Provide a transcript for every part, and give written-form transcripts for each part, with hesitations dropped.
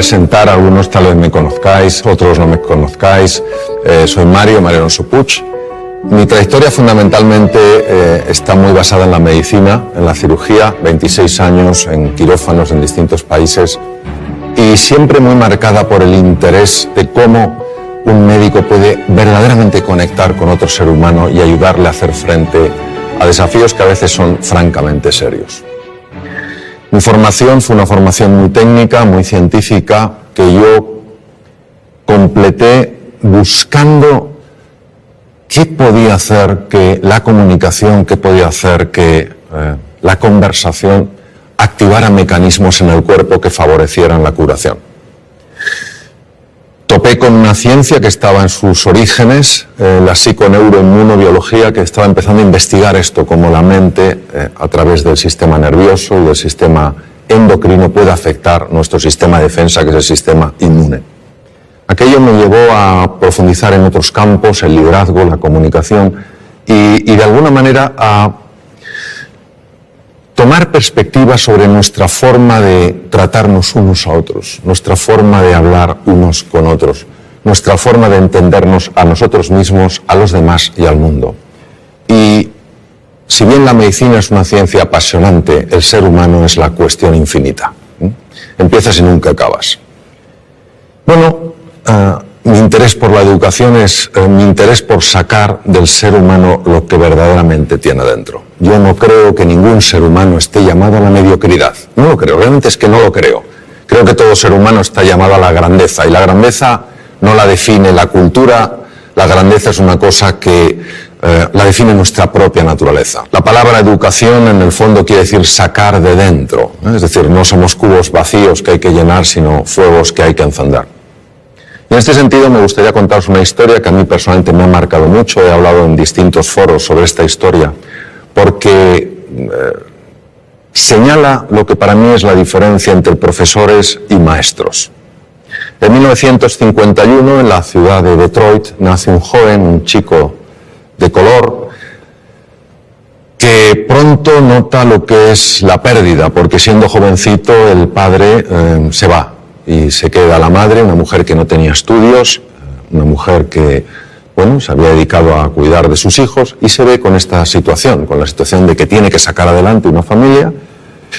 presentar, algunos tal vez me conozcáis, otros no me conozcáis. Soy Mario Alonso Puig. Mi trayectoria fundamentalmente está muy basada en la medicina, en la cirugía, 26 años en quirófanos en distintos países y siempre muy marcada por el interés de cómo un médico puede verdaderamente conectar con otro ser humano y ayudarle a hacer frente a desafíos que a veces son francamente serios. Mi formación fue una formación muy técnica, muy científica, que yo completé buscando qué podía hacer que la comunicación, qué podía hacer que la conversación activara mecanismos en el cuerpo que favorecieran la curación. Topé con una ciencia que estaba en sus orígenes, la psiconeuroinmunobiología, que estaba empezando a investigar esto, como la mente, a través del sistema nervioso y del sistema endocrino, puede afectar nuestro sistema de defensa, que es el sistema inmune. Aquello me llevó a profundizar en otros campos, el liderazgo, la comunicación, y de alguna manera a tomar perspectiva sobre nuestra forma de tratarnos unos a otros, nuestra forma de hablar unos con otros, nuestra forma de entendernos a nosotros mismos, a los demás y al mundo. Y si bien la medicina es una ciencia apasionante, el ser humano es la cuestión infinita. Empiezas y nunca acabas. Bueno, mi interés por la educación es mi interés por sacar del ser humano lo que verdaderamente tiene dentro. Yo no creo que ningún ser humano esté llamado a la mediocridad. No lo creo, realmente es que no lo creo. Creo que todo ser humano está llamado a la grandeza, y la grandeza no la define la cultura, la grandeza es una cosa que la define nuestra propia naturaleza. La palabra educación en el fondo quiere decir sacar de dentro, es decir, no somos cubos vacíos que hay que llenar, sino fuegos que hay que encender. En este sentido me gustaría contaros una historia que a mí personalmente me ha marcado mucho. He hablado en distintos foros sobre esta historia porque señala lo que para mí es la diferencia entre profesores y maestros. En 1951, en la ciudad de Detroit, nace un joven, un chico de color, que pronto nota lo que es la pérdida, porque siendo jovencito el padre se va. Y se queda la madre, una mujer que no tenía estudios, una mujer que, bueno, se había dedicado a cuidar de sus hijos, y se ve con esta situación, con la situación de que tiene que sacar adelante una familia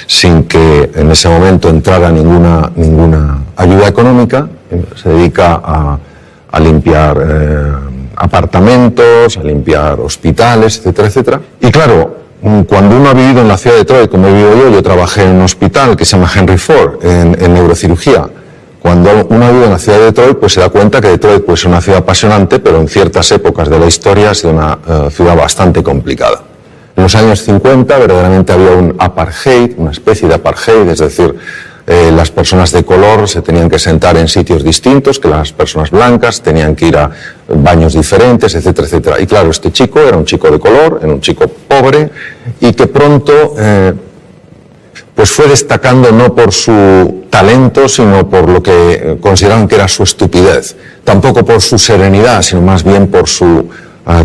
sin que en ese momento entrara ninguna ayuda económica. Se dedica a limpiar apartamentos, a limpiar hospitales, etcétera, etcétera. Y claro, cuando uno ha vivido en la ciudad de Detroit, como he vivido yo trabajé en un hospital que se llama Henry Ford, en neurocirugía. Cuando uno ha vivido en la ciudad de Detroit, pues se da cuenta que Detroit puede ser una ciudad apasionante, pero en ciertas épocas de la historia ha sido una ciudad bastante complicada. En los años 50 verdaderamente había un apartheid, una especie de apartheid, es decir, las personas de color se tenían que sentar en sitios distintos que las personas blancas, tenían que ir a baños diferentes, etcétera, etcétera. Y claro, este chico era un chico de color, era un chico pobre, y que pronto pues fue destacando no por su talento, sino por lo que consideraban que era su estupidez. Tampoco por su serenidad, sino más bien por su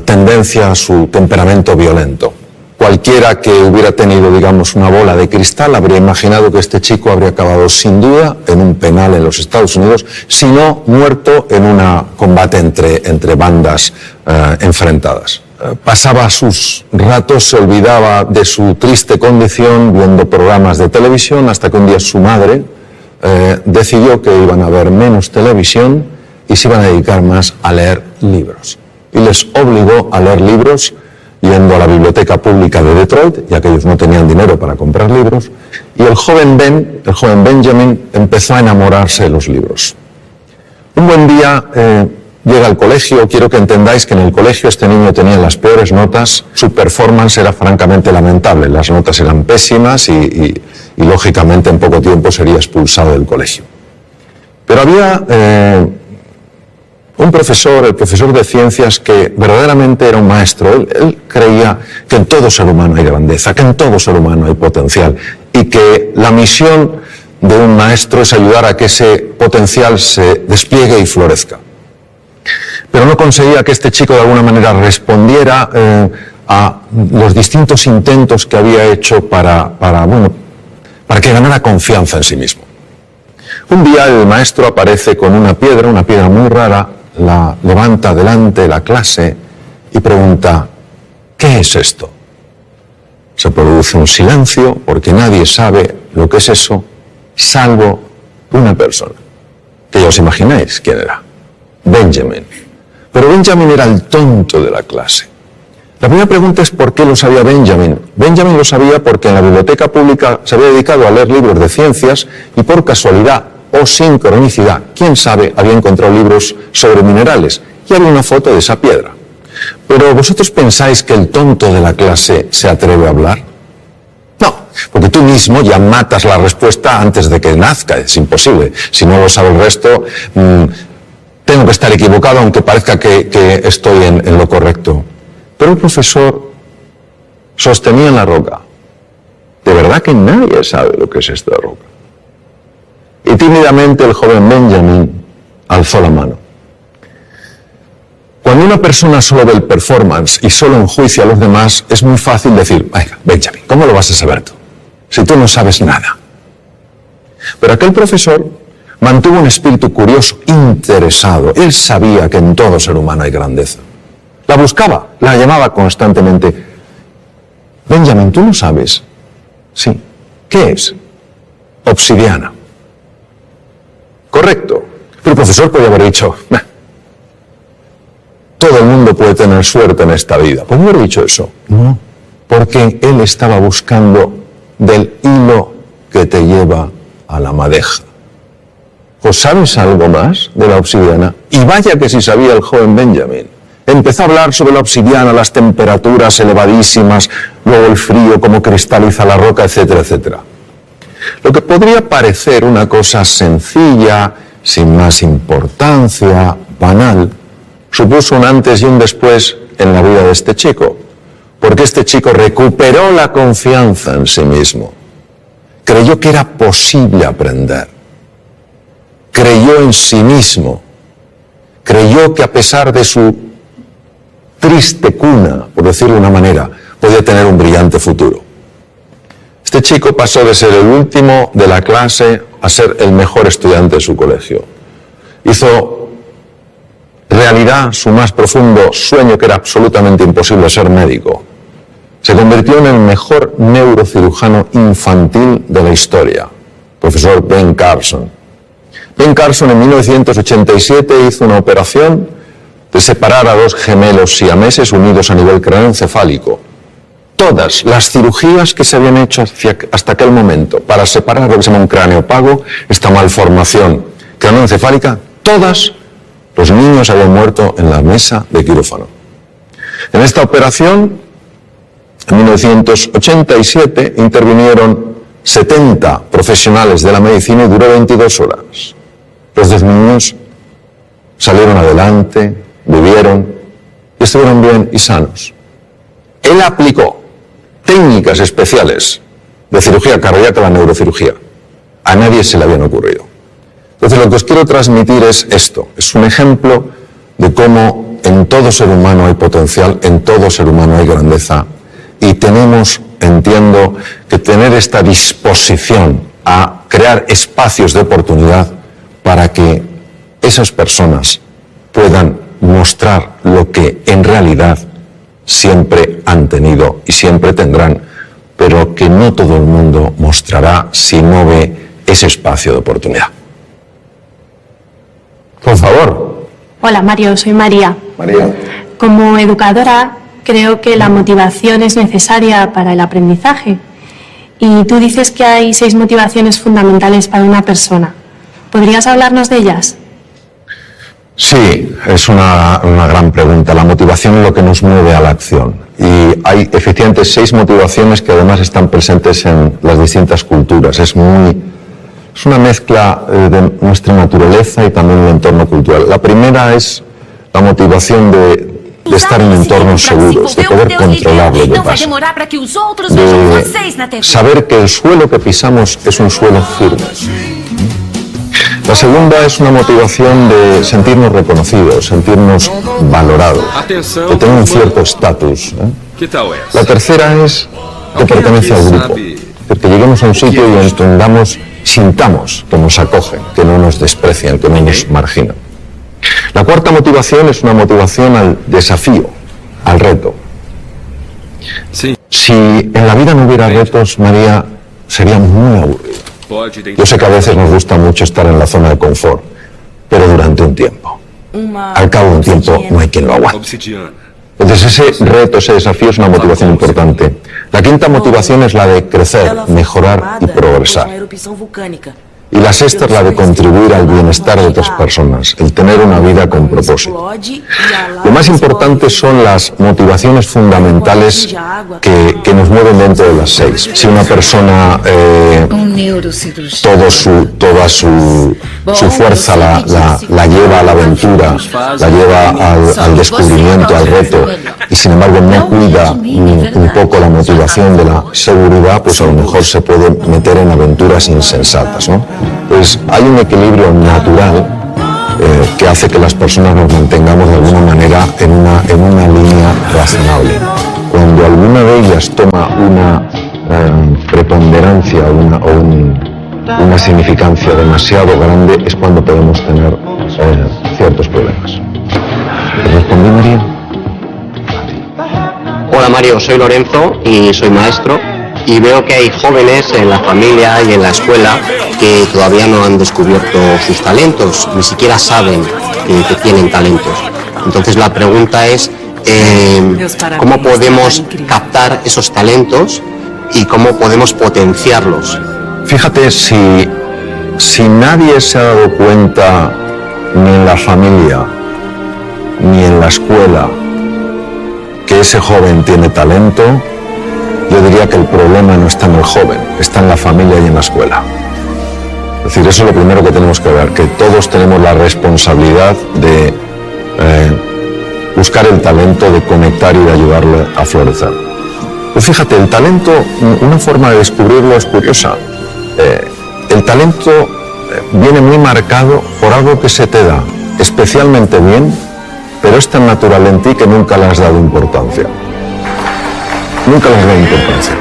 tendencia, su temperamento violento. Cualquiera que hubiera tenido, digamos, una bola de cristal habría imaginado que este chico habría acabado sin duda en un penal en los Estados Unidos, si no muerto en un combate entre bandas enfrentadas. Pasaba sus ratos, se olvidaba de su triste condición viendo programas de televisión, hasta que un día su madre decidió que iban a ver menos televisión y se iban a dedicar más a leer libros. Y les obligó a leer libros yendo a la biblioteca pública de Detroit, ya que ellos no tenían dinero para comprar libros, y el joven Benjamin empezó a enamorarse de los libros. Un buen día llega al colegio. Quiero que entendáis que en el colegio este niño tenía las peores notas, su performance era francamente lamentable, las notas eran pésimas y lógicamente en poco tiempo sería expulsado del colegio. Pero había un profesor, el profesor de ciencias, que verdaderamente era un maestro. Él creía que en todo ser humano hay grandeza, que en todo ser humano hay potencial, y que la misión de un maestro es ayudar a que ese potencial se despliegue y florezca. Pero no conseguía que este chico de alguna manera respondiera a los distintos intentos que había hecho para que ganara confianza en sí mismo. Un día el maestro aparece con una piedra muy rara, la levanta delante de la clase y pregunta: ¿qué es esto? Se produce un silencio porque nadie sabe lo que es eso, salvo una persona, que ya os imagináis quién era: Benjamin. Pero Benjamin era el tonto de la clase. La primera pregunta es: ¿por qué lo sabía Benjamin? Benjamin lo sabía porque en la biblioteca pública se había dedicado a leer libros de ciencias y por casualidad o sincronicidad, quién sabe, había encontrado libros sobre minerales y había una foto de esa piedra. Pero ¿vosotros pensáis que el tonto de la clase se atreve a hablar? No, porque tú mismo ya matas la respuesta antes de que nazca, es imposible. Si no lo sabe el resto, tengo que estar equivocado aunque parezca que estoy en lo correcto. Pero el profesor sostenía en la roca: de verdad que nadie sabe lo que es esta roca. Y tímidamente el joven Benjamin alzó la mano. Cuando una persona solo ve el performance y solo enjuicia a los demás, es muy fácil decir: venga, Benjamin, ¿cómo lo vas a saber tú? Si tú no sabes nada. Pero aquel profesor mantuvo un espíritu curioso, interesado. Él sabía que en todo ser humano hay grandeza. La buscaba, la llamaba constantemente. Benjamin, ¿tú no sabes? Sí. ¿Qué es? Obsidiana. Correcto. Pero el profesor podía haber dicho: todo el mundo puede tener suerte en esta vida. ¿Podría haber dicho eso? No. Porque él estaba buscando del hilo que te lleva a la madeja. ¿Pues sabes algo más de la obsidiana? Y vaya que sí sabía el joven Benjamin. Empezó a hablar sobre la obsidiana, las temperaturas elevadísimas, luego el frío, cómo cristaliza la roca, etcétera, etcétera. Lo que podría parecer una cosa sencilla, sin más importancia, banal, supuso un antes y un después en la vida de este chico, porque este chico recuperó la confianza en sí mismo, creyó que era posible aprender, creyó en sí mismo, creyó que a pesar de su triste cuna, por decirlo de una manera, podía tener un brillante futuro. Este chico pasó de ser el último de la clase a ser el mejor estudiante de su colegio. Hizo realidad su más profundo sueño, que era absolutamente imposible: ser médico. Se convirtió en el mejor neurocirujano infantil de la historia, profesor Ben Carson. Ben Carson en 1987 hizo una operación de separar a dos gemelos siameses unidos a nivel craneoencefálico. Todas las cirugías que se habían hecho hasta aquel momento para separar lo que se llama un cráneo opaco, esta malformación craneoencefálica, todas los niños habían muerto en la mesa de quirófano. En esta operación, en 1987, intervinieron 70 profesionales de la medicina y duró 22 horas. Los 10 niños salieron adelante, vivieron y estuvieron bien y sanos. Él aplicó técnicas especiales de cirugía cardíaca a la neurocirugía. A nadie se le habían ocurrido. Entonces, lo que os quiero transmitir es esto. Es un ejemplo de cómo en todo ser humano hay potencial, en todo ser humano hay grandeza, y tenemos, entiendo, que tener esta disposición a crear espacios de oportunidad para que esas personas puedan mostrar lo que en realidad siempre han tenido y siempre tendrán, pero que no todo el mundo mostrará si no ve ese espacio de oportunidad. Por favor. Hola Mario, soy María. María. Como educadora, creo que la motivación es necesaria para el aprendizaje. Y tú dices que hay 6 motivaciones fundamentales para una persona. ¿Podrías hablarnos de ellas? Sí, es una gran pregunta. La motivación es lo que nos mueve a la acción. Y hay efectivamente 6 motivaciones que además están presentes en las distintas culturas. Es una mezcla de nuestra naturaleza y también el entorno cultural. La primera es la motivación de estar en entornos seguros, de poder controlar lo que pasa, de saber que el suelo que pisamos es un suelo firme. La segunda es una motivación de sentirnos reconocidos, sentirnos valorados, de tener un cierto estatus. La tercera es que pertenece al grupo, que lleguemos a un sitio y entendamos sintamos que nos acogen, que no nos desprecian, que no nos marginan. La cuarta motivación es una motivación al desafío, al reto. Sí. Si en la vida no hubiera retos, María, sería muy aburrido. Yo sé que a veces nos gusta mucho estar en la zona de confort, pero durante un tiempo. Al cabo de un tiempo no hay quien lo aguante. Obsidiana. Entonces ese reto, ese desafío es una motivación importante. La quinta motivación es la de crecer, mejorar y progresar. Y la sexta es la de contribuir al bienestar de otras personas, el tener una vida con propósito. Lo más importante son las motivaciones fundamentales que nos mueven dentro de las 6. Si una persona toda su fuerza la lleva a la aventura, la lleva al descubrimiento, al reto, y sin embargo no cuida un poco la motivación de la seguridad, pues a lo mejor se puede meter en aventuras insensatas, ¿no? Pues hay un equilibrio natural que hace que las personas nos mantengamos de alguna manera en una línea razonable. Cuando alguna de ellas toma una preponderancia o una significancia demasiado grande, es cuando podemos tener ciertos problemas. ¿Te respondí, María? Hola Mario, soy Lorenzo y soy maestro y veo que hay jóvenes en la familia y en la escuela que todavía no han descubierto sus talentos, ni siquiera saben que tienen talentos. Entonces la pregunta es, ¿cómo podemos captar esos talentos y cómo podemos potenciarlos? Fíjate, si nadie se ha dado cuenta, ni en la familia, ni en la escuela, que ese joven tiene talento, yo diría que el problema no está en el joven, está en la familia y en la escuela. Es decir, eso es lo primero que tenemos que ver, que todos tenemos la responsabilidad de buscar el talento, de conectar y de ayudarle a florecer. Pues fíjate, el talento, una forma de descubrirlo es curiosa. El talento viene muy marcado por algo que se te da especialmente bien, pero es tan natural en ti que nunca le has dado importancia. Nunca le has dado importancia.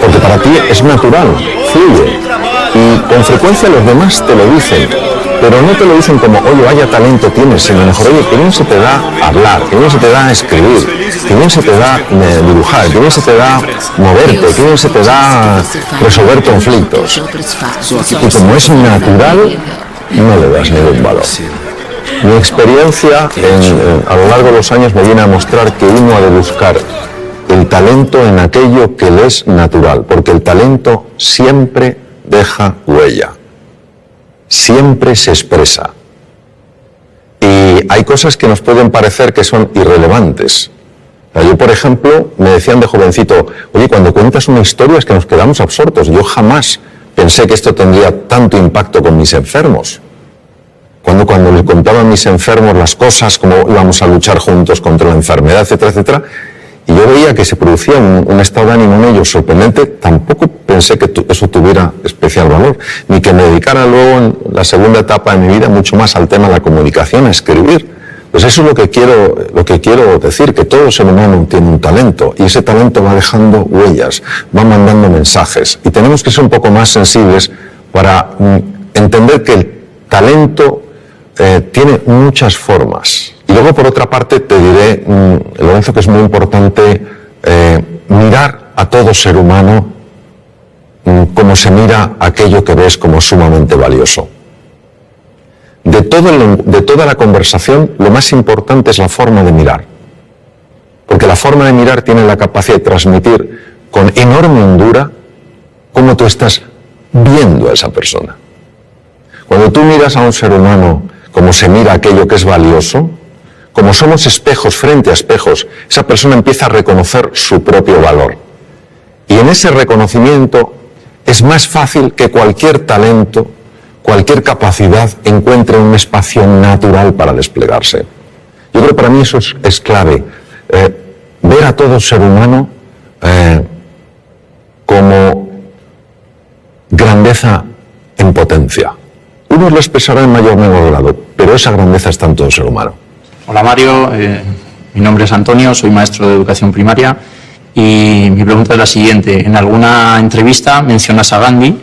Porque para ti es natural, fluye. Y con frecuencia los demás te lo dicen, pero no te lo dicen como, oye, vaya talento tienes, sino mejor, oye, que bien se te da hablar, que bien se te da escribir, que bien se te da dibujar, que bien se te da moverte, que bien se te da resolver conflictos. Y como es natural, no le das ningún valor. Mi experiencia a lo largo de los años me viene a mostrar que uno ha de buscar el talento en aquello que le es natural, porque el talento siempre deja huella, siempre se expresa. Y hay cosas que nos pueden parecer que son irrelevantes. Yo, por ejemplo, me decían de jovencito, oye, cuando cuentas una historia es que nos quedamos absortos. Yo jamás pensé que esto tendría tanto impacto con mis enfermos. Cuando les contaba a mis enfermos las cosas, cómo íbamos a luchar juntos contra la enfermedad, etcétera, etcétera, y yo veía que se producía un estado de ánimo en ellos sorprendente, tampoco pensé que eso tuviera especial valor, ni que me dedicara luego en la segunda etapa de mi vida mucho más al tema de la comunicación, a escribir. Pues eso es lo que quiero decir, que todo ser humano tiene un talento, y ese talento va dejando huellas, va mandando mensajes, y tenemos que ser un poco más sensibles para entender que el talento tiene muchas formas. Y luego, por otra parte, te diré, Lorenzo, que es muy importante mirar a todo ser humano como se mira aquello que ves como sumamente valioso. De toda la conversación, lo más importante es la forma de mirar. Porque la forma de mirar tiene la capacidad de transmitir con enorme hondura cómo tú estás viendo a esa persona. Cuando tú miras a un ser humano como se mira aquello que es valioso, como somos espejos frente a espejos, esa persona empieza a reconocer su propio valor. Y en ese reconocimiento es más fácil que cualquier talento, cualquier capacidad encuentre un espacio natural para desplegarse. Yo creo que para mí eso es clave. Ver a todo ser humano como grandeza en potencia. Unos lo expresarán en mayor o menor grado, pero esa grandeza está en todo ser humano. Hola Mario, mi nombre es Antonio, soy maestro de educación primaria Y mi pregunta es la siguiente. En alguna entrevista mencionas a Gandhi,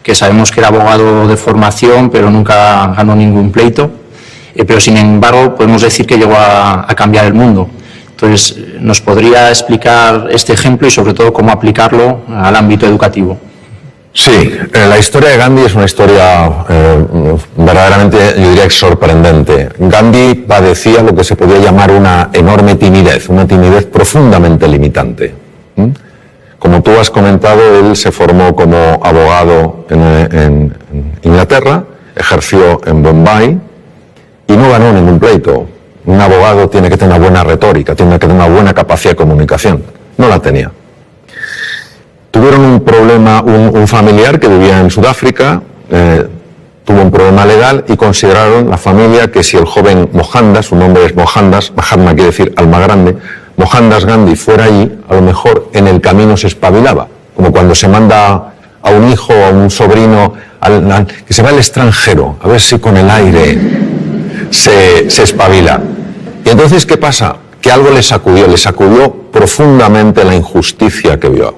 que sabemos que era abogado de formación, pero nunca ganó ningún pleito, pero sin embargo podemos decir que llegó a cambiar el mundo. Entonces, ¿nos podría explicar este ejemplo y sobre todo cómo aplicarlo al ámbito educativo? Sí, la historia de Gandhi es una historia verdaderamente, yo diría, sorprendente. Gandhi padecía lo que se podía llamar una enorme timidez, una timidez profundamente limitante. Como tú has comentado, él se formó como abogado en Inglaterra, ejerció en Bombay y no ganó ningún pleito. Un abogado tiene que tener una buena retórica, tiene que tener una buena capacidad de comunicación. No la tenía. Tuvieron un problema, un familiar que vivía en Sudáfrica, tuvo un problema legal y consideraron la familia que si el joven Mohandas, su nombre es Mohandas, Mahatma quiere decir alma grande, Mohandas Gandhi fuera allí, a lo mejor en el camino se espabilaba, como cuando se manda a un hijo o a un sobrino que se va al extranjero, a ver si con el aire se espabila. Y entonces, ¿qué pasa? Que algo le sacudió profundamente la injusticia que vio.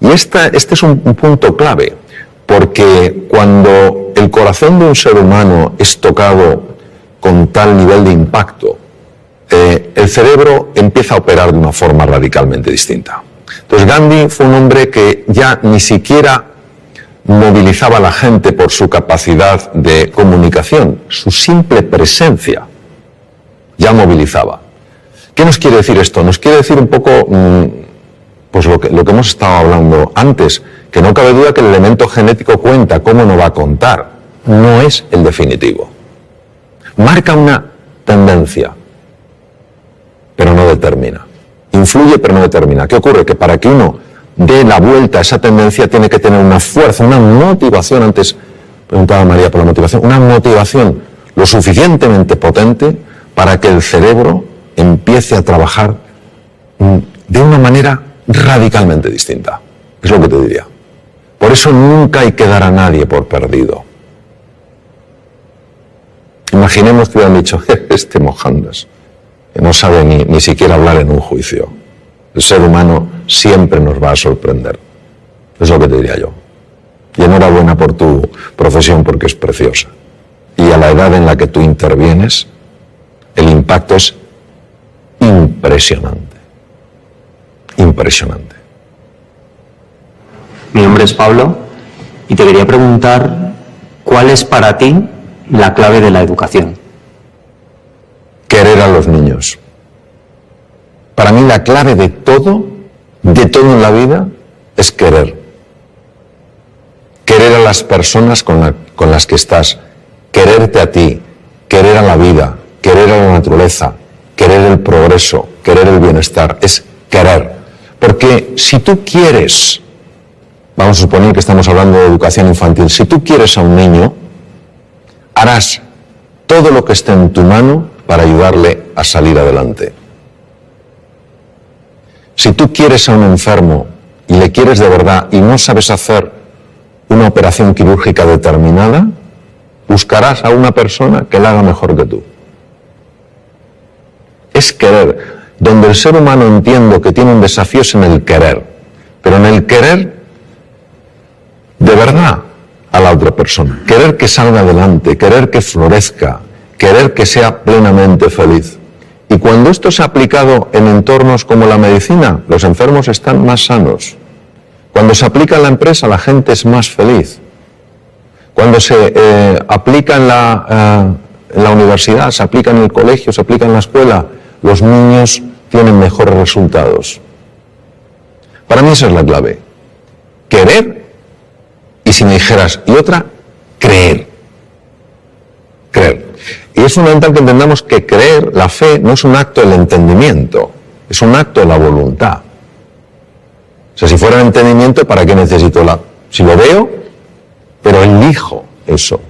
Y este es un punto clave, porque cuando el corazón de un ser humano es tocado con tal nivel de impacto, el cerebro empieza a operar de una forma radicalmente distinta. Entonces Gandhi fue un hombre que ya ni siquiera movilizaba a la gente por su capacidad de comunicación, su simple presencia ya movilizaba. ¿Qué nos quiere decir esto? Nos quiere decir un poco pues lo que hemos estado hablando antes, que no cabe duda que el elemento genético cuenta, ¿cómo no va a contar? No es el definitivo. Marca una tendencia, pero no determina. Influye, pero no determina. ¿Qué ocurre? Que para que uno dé la vuelta a esa tendencia tiene que tener una fuerza, una motivación. Antes preguntaba María por la motivación. Una motivación lo suficientemente potente para que el cerebro empiece a trabajar de una manera radicalmente distinta. Es lo que te diría. Por eso nunca hay que dar a nadie por perdido. Imaginemos que hubieran dicho, este Mohandas, que no sabe ni siquiera hablar en un juicio. El ser humano siempre nos va a sorprender. Es lo que te diría yo. Y enhorabuena por tu profesión porque es preciosa. Y a la edad en la que tú intervienes, el impacto es impresionante. Impresionante. Mi nombre es Pablo y te quería preguntar ¿cuál es para ti la clave de la educación? Querer a los niños. Para mí la clave de todo en la vida es querer. Querer a las personas con las que estás, quererte a ti, querer a la vida, querer a la naturaleza, querer el progreso, querer el bienestar, es querer. Porque si tú quieres, vamos a suponer que estamos hablando de educación infantil, si tú quieres a un niño, harás todo lo que esté en tu mano para ayudarle a salir adelante. Si tú quieres a un enfermo y le quieres de verdad y no sabes hacer una operación quirúrgica determinada, buscarás a una persona que la haga mejor que tú. Es querer. Donde el ser humano entiendo que tiene un desafío es en el querer, pero en el querer de verdad a la otra persona, querer que salga adelante, querer que florezca, querer que sea plenamente feliz. Y cuando esto se ha aplicado en entornos como la medicina, los enfermos están más sanos. Cuando se aplica en la empresa, la gente es más feliz. Cuando se aplica en la universidad, se aplica en el colegio, se aplica en la escuela, los niños tienen mejores resultados. Para mí esa es la clave. Querer, y si me dijeras, y otra, creer. Creer. Y es fundamental que entendamos que creer, la fe, no es un acto del entendimiento, es un acto de la voluntad. O sea, si fuera el entendimiento, ¿para qué necesito la...? Si lo veo, pero elijo eso.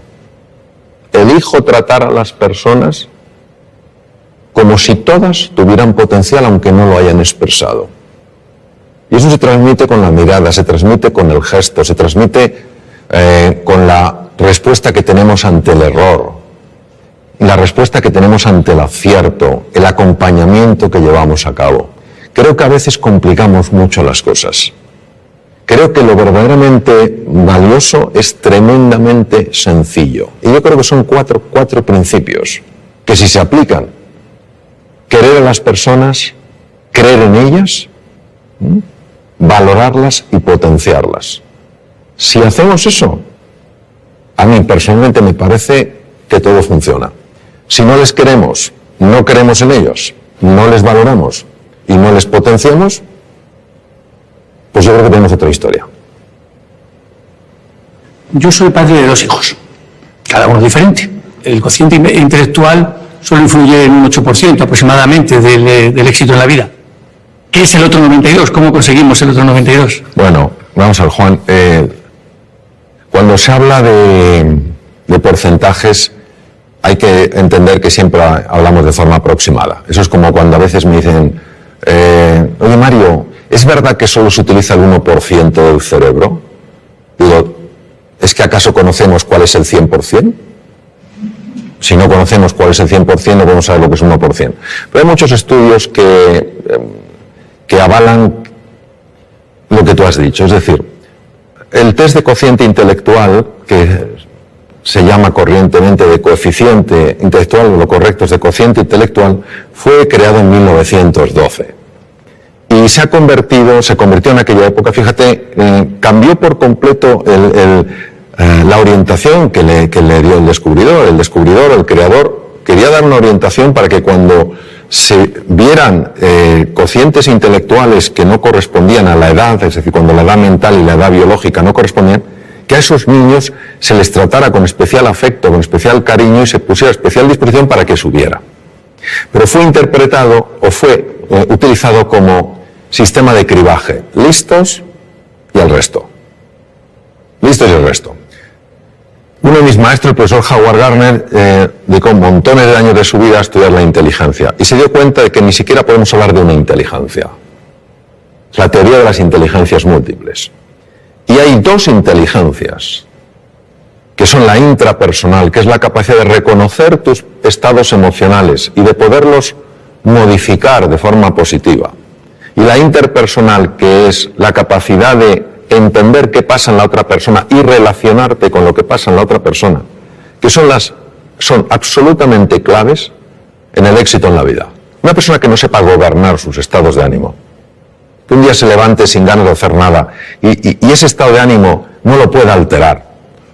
Elijo tratar a las personas como si todas tuvieran potencial, aunque no lo hayan expresado. Y eso se transmite con la mirada, se transmite con el gesto, se transmite con la respuesta que tenemos ante el error, la respuesta que tenemos ante el acierto, el acompañamiento que llevamos a cabo. Creo que a veces complicamos mucho las cosas. Creo que lo verdaderamente valioso es tremendamente sencillo. Y yo creo que son cuatro principios que si se aplican, querer a las personas, creer en ellas, valorarlas y potenciarlas. Si hacemos eso, a mí personalmente me parece que todo funciona. Si no les queremos, no creemos en ellos, no les valoramos y no les potenciamos, pues yo creo que tenemos otra historia. Yo soy padre de 2 hijos, cada uno diferente. El cociente intelectual solo influye en un 8% aproximadamente del éxito en la vida. ¿Qué es el otro 92%? ¿Cómo conseguimos el otro 92%? Bueno, vamos a ver, Juan. Cuando se habla de porcentajes, hay que entender que siempre hablamos de forma aproximada. Eso es como cuando a veces me dicen, oye Mario, ¿es verdad que solo se utiliza el 1% del cerebro? Digo, ¿es que acaso conocemos cuál es el 100%? Si no conocemos cuál es el 100%, no podemos saber lo que es un 1%. Pero hay muchos estudios que avalan lo que tú has dicho. Es decir, el test de cociente intelectual, que se llama corrientemente de coeficiente intelectual, lo correcto es de cociente intelectual, fue creado en 1912. Y se convirtió en aquella época, fíjate, cambió por completo la orientación que le dio el descubridor. El creador, quería dar una orientación para que cuando se vieran cocientes intelectuales que no correspondían a la edad, es decir, cuando la edad mental y la edad biológica no correspondían, que a esos niños se les tratara con especial afecto, con especial cariño y se pusiera especial disposición para que subiera. Pero fue interpretado o fue utilizado como sistema de cribaje. Listos y el resto. Listos y el resto. Uno de mis maestros, el profesor Howard Gardner, dedicó montones de años de su vida a estudiar la inteligencia y se dio cuenta de que ni siquiera podemos hablar de una inteligencia. Es la teoría de las inteligencias múltiples. Y hay 2 inteligencias, que son la intrapersonal, que es la capacidad de reconocer tus estados emocionales y de poderlos modificar de forma positiva. Y la interpersonal, que es la capacidad de entender qué pasa en la otra persona y relacionarte con lo que pasa en la otra persona, que son absolutamente claves en el éxito en la vida. Una persona que no sepa gobernar sus estados de ánimo, que un día se levante sin ganas de hacer nada y ese estado de ánimo no lo pueda alterar,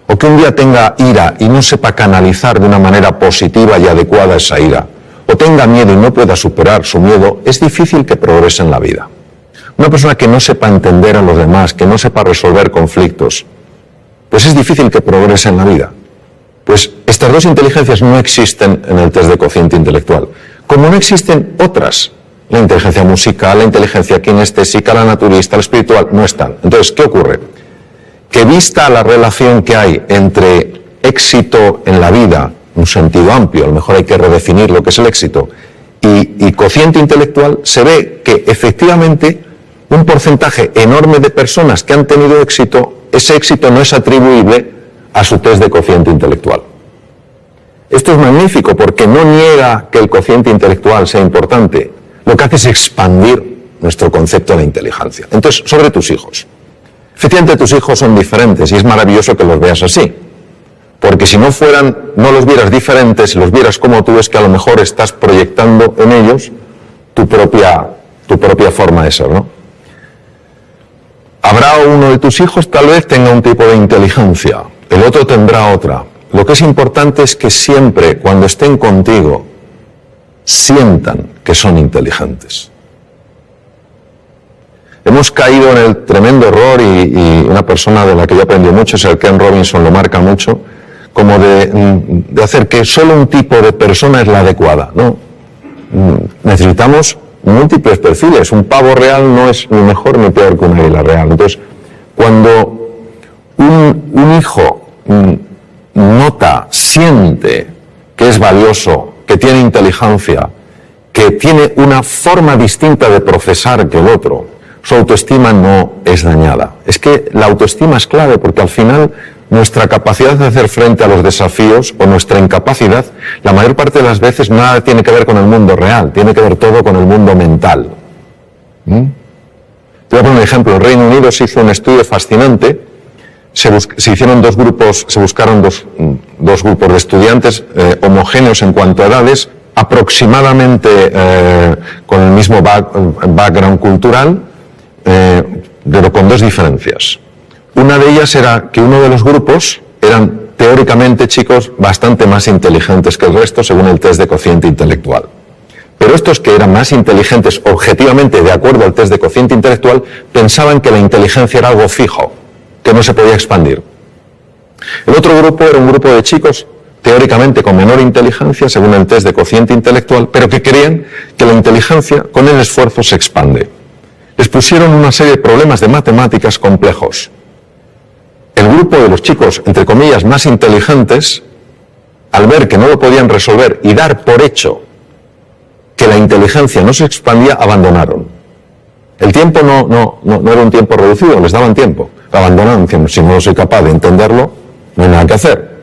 o que un día tenga ira y no sepa canalizar de una manera positiva y adecuada esa ira, o tenga miedo y no pueda superar su miedo, es difícil que progrese en la vida. Una persona que no sepa entender a los demás, que no sepa resolver conflictos, pues es difícil que progrese en la vida. Pues estas 2 inteligencias no existen en el test de cociente intelectual, como no existen otras. La inteligencia musical, la inteligencia kinestésica, la naturista, la espiritual, no están. Entonces, ¿qué ocurre? Que vista la relación que hay entre éxito en la vida, un sentido amplio, a lo mejor hay que redefinir lo que es el éxito, y cociente intelectual, se ve que efectivamente un porcentaje enorme de personas que han tenido éxito, ese éxito no es atribuible a su test de cociente intelectual. Esto es magnífico porque no niega que el cociente intelectual sea importante, lo que hace es expandir nuestro concepto de inteligencia. Entonces, sobre tus hijos. Efectivamente, tus hijos son diferentes y es maravilloso que los veas así. Porque si no los vieras diferentes, si los vieras como tú, es que a lo mejor estás proyectando en ellos tu propia forma de ser, ¿no? Habrá uno de tus hijos, tal vez tenga un tipo de inteligencia, el otro tendrá otra. Lo que es importante es que siempre, cuando estén contigo, sientan que son inteligentes. Hemos caído en el tremendo error, y una persona de la que yo aprendí mucho, es el Ken Robinson, lo marca mucho, como de hacer que solo un tipo de persona es la adecuada, ¿no? Necesitamos múltiples perfiles. Un pavo real no es ni mejor ni peor que una águila real. Entonces, cuando un hijo nota, siente que es valioso, que tiene inteligencia, que tiene una forma distinta de procesar que el otro, su autoestima no es dañada. Es que la autoestima es clave porque al final nuestra capacidad de hacer frente a los desafíos o nuestra incapacidad, la mayor parte de las veces nada tiene que ver con el mundo real, tiene que ver todo con el mundo mental. Te voy a poner un ejemplo. En Reino Unido se hizo un estudio fascinante. Se hicieron dos grupos, se buscaron dos grupos de estudiantes homogéneos en cuanto a edades, aproximadamente con el mismo background cultural, pero con dos diferencias. Una de ellas era que uno de los grupos eran teóricamente chicos bastante más inteligentes que el resto según el test de cociente intelectual. Pero estos que eran más inteligentes objetivamente de acuerdo al test de cociente intelectual pensaban que la inteligencia era algo fijo, que no se podía expandir. El otro grupo era un grupo de chicos teóricamente con menor inteligencia según el test de cociente intelectual, pero que creían que la inteligencia con el esfuerzo se expande. Les pusieron una serie de problemas de matemáticas complejos. El grupo de los chicos, entre comillas, más inteligentes, al ver que no lo podían resolver y dar por hecho que la inteligencia no se expandía, abandonaron. El tiempo no era un tiempo reducido, les daban tiempo. Abandonaron, diciendo, si no soy capaz de entenderlo, no hay nada que hacer.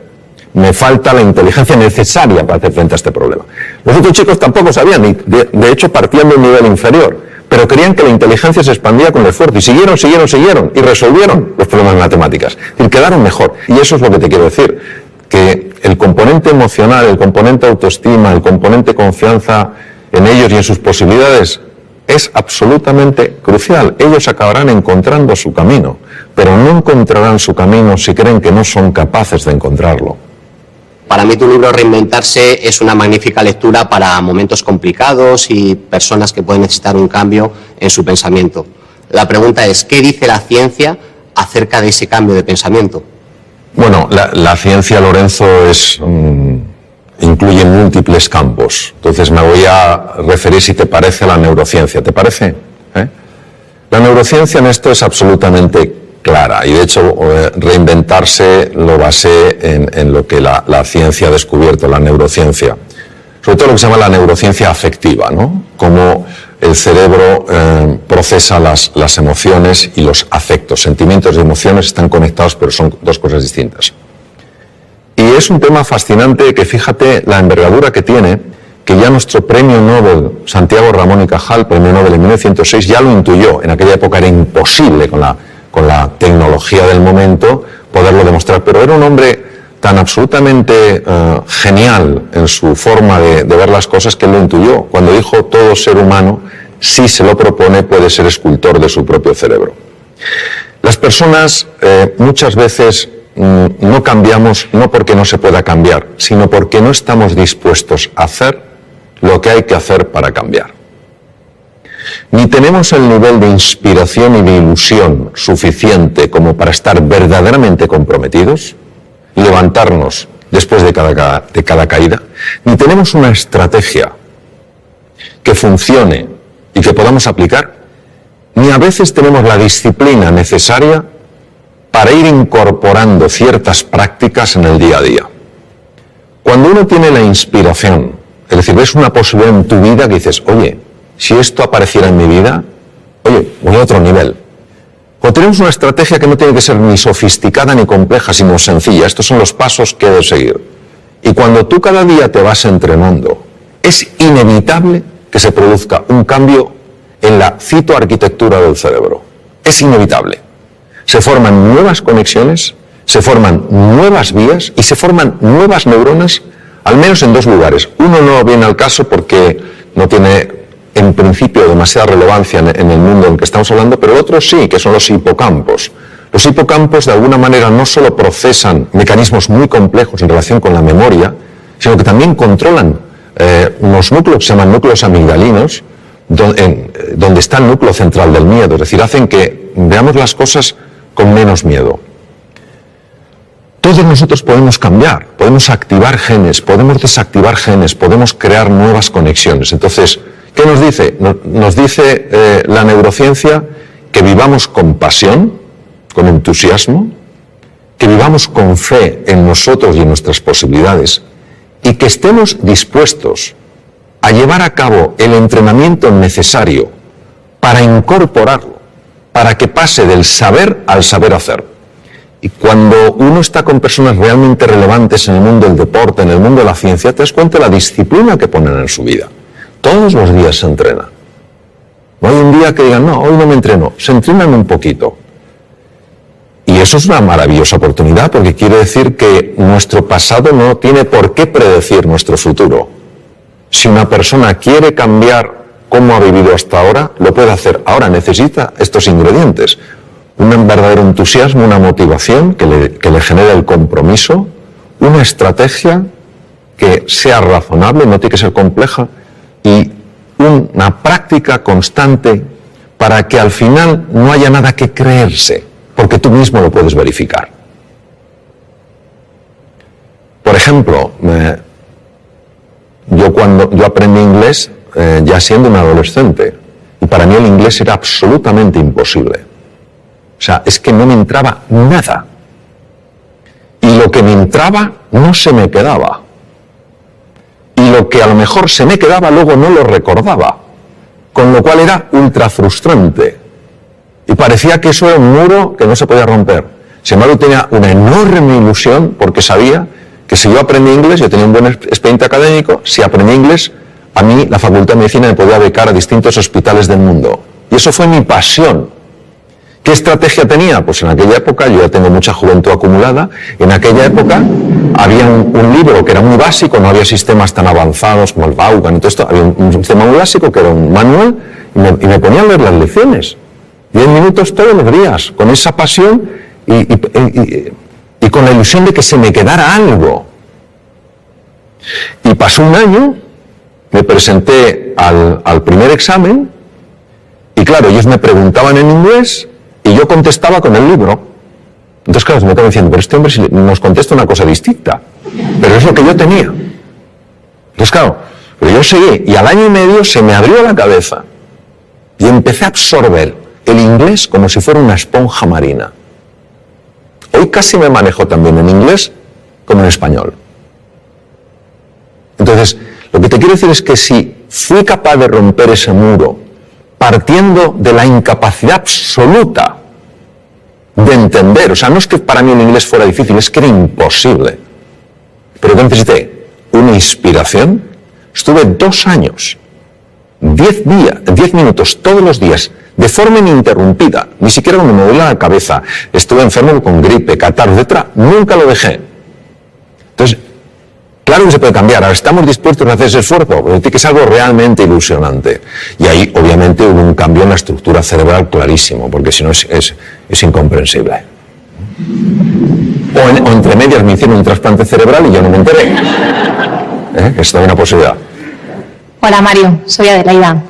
Me falta la inteligencia necesaria para hacer frente a este problema. Los otros chicos tampoco sabían, y de hecho partían de un nivel inferior, pero creían que la inteligencia se expandía con el esfuerzo, y siguieron, y resolvieron los problemas de matemáticas. Es decir, quedaron mejor. Y eso es lo que te quiero decir, que el componente emocional, el componente autoestima, el componente confianza en ellos y en sus posibilidades es absolutamente crucial. Ellos acabarán encontrando su camino, pero no encontrarán su camino si creen que no son capaces de encontrarlo. Para mí tu libro Reinventarse es una magnífica lectura para momentos complicados y personas que pueden necesitar un cambio en su pensamiento. La pregunta es, ¿qué dice la ciencia acerca de ese cambio de pensamiento? Bueno, la ciencia, Lorenzo, incluye múltiples campos. Entonces me voy a referir, si te parece, a la neurociencia. ¿Te parece? La neurociencia en esto es absolutamente clara, y de hecho Reinventarse lo basé en lo que la ciencia ha descubierto, la neurociencia. Sobre todo lo que se llama la neurociencia afectiva, ¿no? Cómo el cerebro procesa las emociones y los afectos. Sentimientos y emociones están conectados, pero son dos cosas distintas. Y es un tema fascinante que, fíjate la envergadura que tiene, que ya nuestro premio Nobel, Santiago Ramón y Cajal, premio Nobel en 1906, ya lo intuyó. En aquella época era imposible con la tecnología del momento poderlo demostrar, pero era un hombre tan absolutamente genial en su forma de ver las cosas que él lo intuyó, cuando dijo: todo ser humano, si se lo propone, puede ser escultor de su propio cerebro. Las personas muchas veces no cambiamos no porque no se pueda cambiar, sino porque no estamos dispuestos a hacer lo que hay que hacer para cambiar. Ni tenemos el nivel de inspiración y de ilusión suficiente como para estar verdaderamente comprometidos, levantarnos después de cada caída, ni tenemos una estrategia que funcione y que podamos aplicar, ni a veces tenemos la disciplina necesaria para ir incorporando ciertas prácticas en el día a día. Cuando uno tiene la inspiración, es decir, ves una posibilidad en tu vida que dices: oye, si esto apareciera en mi vida, oye, voy a otro nivel. Cuando tenemos una estrategia que no tiene que ser ni sofisticada ni compleja, sino sencilla, estos son los pasos que debes seguir. Y cuando tú cada día te vas entrenando, es inevitable que se produzca un cambio en la citoarquitectura del cerebro. Es inevitable. Se forman nuevas conexiones, se forman nuevas vías y se forman nuevas neuronas, al menos en dos lugares. Uno no viene al caso porque no tiene en principio demasiada relevancia en el mundo en el que estamos hablando, pero el otro sí, que son los hipocampos. Los hipocampos de alguna manera no solo procesan mecanismos muy complejos en relación con la memoria, sino que también controlan unos núcleos que se llaman núcleos amigdalinos, donde está el núcleo central del miedo, es decir, hacen que veamos las cosas con menos miedo. Todos nosotros podemos cambiar, podemos activar genes, podemos desactivar genes, podemos crear nuevas conexiones. Entonces, ¿qué nos dice? Nos dice la neurociencia que vivamos con pasión, con entusiasmo, que vivamos con fe en nosotros y en nuestras posibilidades, y que estemos dispuestos a llevar a cabo el entrenamiento necesario para incorporarlo, para que pase del saber al saber hacer. Y cuando uno está con personas realmente relevantes en el mundo del deporte, en el mundo de la ciencia, te das cuenta de la disciplina que ponen en su vida. Todos los días se entrena. No hay un día que digan, no, hoy no me entreno, se entrenan un poquito. Y eso es una maravillosa oportunidad porque quiere decir que nuestro pasado no tiene por qué predecir nuestro futuro. Si una persona quiere cambiar cómo ha vivido hasta ahora, lo puede hacer. Ahora necesita estos ingredientes. Un verdadero entusiasmo, una motivación que le genere el compromiso, una estrategia que sea razonable, no tiene que ser compleja, y una práctica constante para que al final no haya nada que creerse, porque tú mismo lo puedes verificar. Por ejemplo, yo aprendí inglés ya siendo un adolescente, y para mí el inglés era absolutamente imposible. O sea, es que no me entraba nada. Y lo que me entraba no se me quedaba. Y lo que a lo mejor se me quedaba luego no lo recordaba. Con lo cual era ultra frustrante. Y parecía que eso era un muro que no se podía romper. Sin embargo, tenía una enorme ilusión porque sabía que si yo aprendí inglés, yo tenía un buen expediente académico, si aprendí inglés, a mí la Facultad de Medicina me podía becar a distintos hospitales del mundo. Y eso fue mi pasión. ¿Qué estrategia tenía? Pues en aquella época, yo ya tengo mucha juventud acumulada, en aquella época había un libro que era muy básico, no había sistemas tan avanzados como el Vaughan y todo esto, había un sistema muy básico que era un manual y me ponía a leer las lecciones. 10 minutos todos los días, con esa pasión y con la ilusión de que se me quedara algo. Y pasó un año, me presenté al primer examen y claro, ellos me preguntaban en inglés y yo contestaba con el libro. Entonces, claro, se me estaban diciendo, pero este hombre nos contesta una cosa distinta. Pero es lo que yo tenía. Entonces, claro, pero yo seguí y al año y medio se me abrió la cabeza y empecé a absorber el inglés como si fuera una esponja marina. Hoy casi me manejo también en inglés como en español. Entonces, lo que te quiero decir es que si fui capaz de romper ese muro partiendo de la incapacidad absoluta de entender, o sea, no es que para mí el inglés fuera difícil, es que era imposible, pero que necesité una inspiración. Estuve 2 años, 10 minutos todos los días, de forma ininterrumpida, ni siquiera cuando me dolía la cabeza, estuve enfermo con gripe, catarro, etc., nunca lo dejé. Entonces, claro que se puede cambiar, ahora estamos dispuestos a hacer ese esfuerzo, porque tiene que ser algo realmente ilusionante. Y ahí, obviamente, hubo un cambio en la estructura cerebral clarísimo, porque si no es incomprensible. O entre medias me hicieron un trasplante cerebral y yo no me enteré. Es también una posibilidad. Hola Mario, soy Adelaida.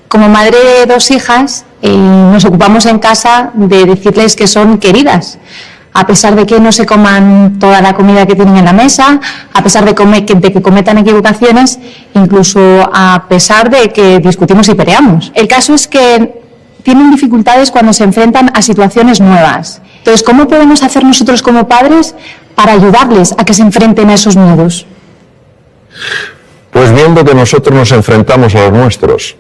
Como madre de 2 hijas, nos ocupamos en casa de decirles que son queridas, a pesar de que no se coman toda la comida que tienen en la mesa, a pesar de que cometan equivocaciones, incluso a pesar de que discutimos y peleamos. El caso es que tienen dificultades cuando se enfrentan a situaciones nuevas. Entonces, ¿cómo podemos hacer nosotros como padres para ayudarles a que se enfrenten a esos miedos? Pues viendo que nosotros nos enfrentamos a los nuestros.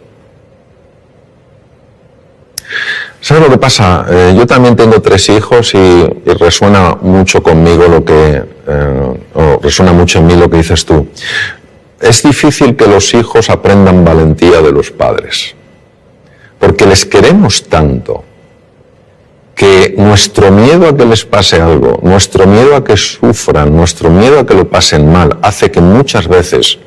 ¿Sabes lo que pasa? Yo también tengo 3 hijos y resuena mucho conmigo resuena mucho en mí lo que dices tú. Es difícil que los hijos aprendan valentía de los padres, porque les queremos tanto que nuestro miedo a que les pase algo, nuestro miedo a que sufran, nuestro miedo a que lo pasen mal, hace que muchas veces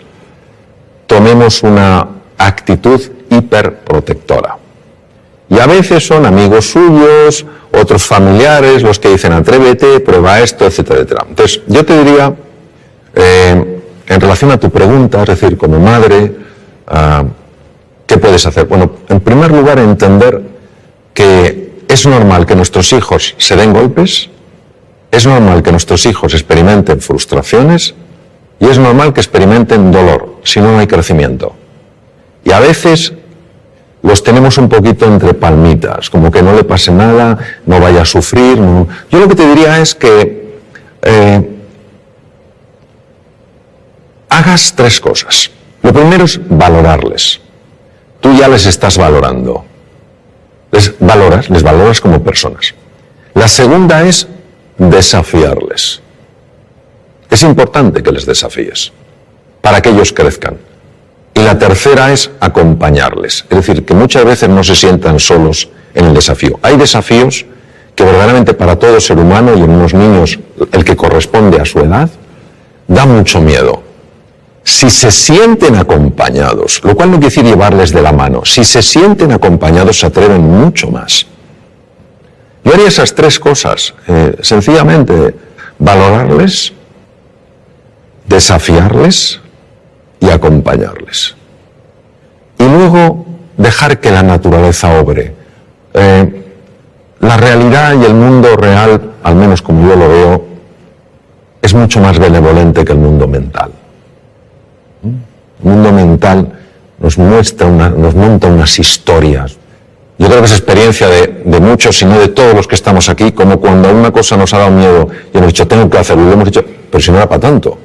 tomemos una actitud hiperprotectora. Y a veces son amigos suyos, otros familiares, los que dicen atrévete, prueba esto, etcétera, etcétera. Entonces, yo te diría, en relación a tu pregunta, es decir, como madre, ¿qué puedes hacer? Bueno, en primer lugar, entender que es normal que nuestros hijos se den golpes, es normal que nuestros hijos experimenten frustraciones y es normal que experimenten dolor, si no hay crecimiento. Y a veces los tenemos un poquito entre palmitas, como que no le pase nada, no vaya a sufrir. No. Yo lo que te diría es que hagas 3 cosas. Lo primero es valorarles. Tú ya les estás valorando. Les valoras como personas. La segunda es desafiarles. Es importante que les desafíes para que ellos crezcan. Y la tercera es acompañarles. Es decir, que muchas veces no se sientan solos en el desafío. Hay desafíos que verdaderamente para todo ser humano y en unos niños el que corresponde a su edad, da mucho miedo. Si se sienten acompañados, lo cual no quiere decir llevarles de la mano, si se sienten acompañados se atreven mucho más. Yo haría esas tres cosas, sencillamente valorarles, desafiarles y acompañarles. Y luego dejar que la naturaleza obre. La realidad y el mundo real, al menos como yo lo veo, es mucho más benevolente que el mundo mental. El mundo mental nos monta unas historias. Yo creo que es experiencia de muchos, si no de todos los que estamos aquí, como cuando una cosa nos ha dado miedo y hemos dicho, tengo que hacerlo, y hemos dicho, pero si no era para tanto.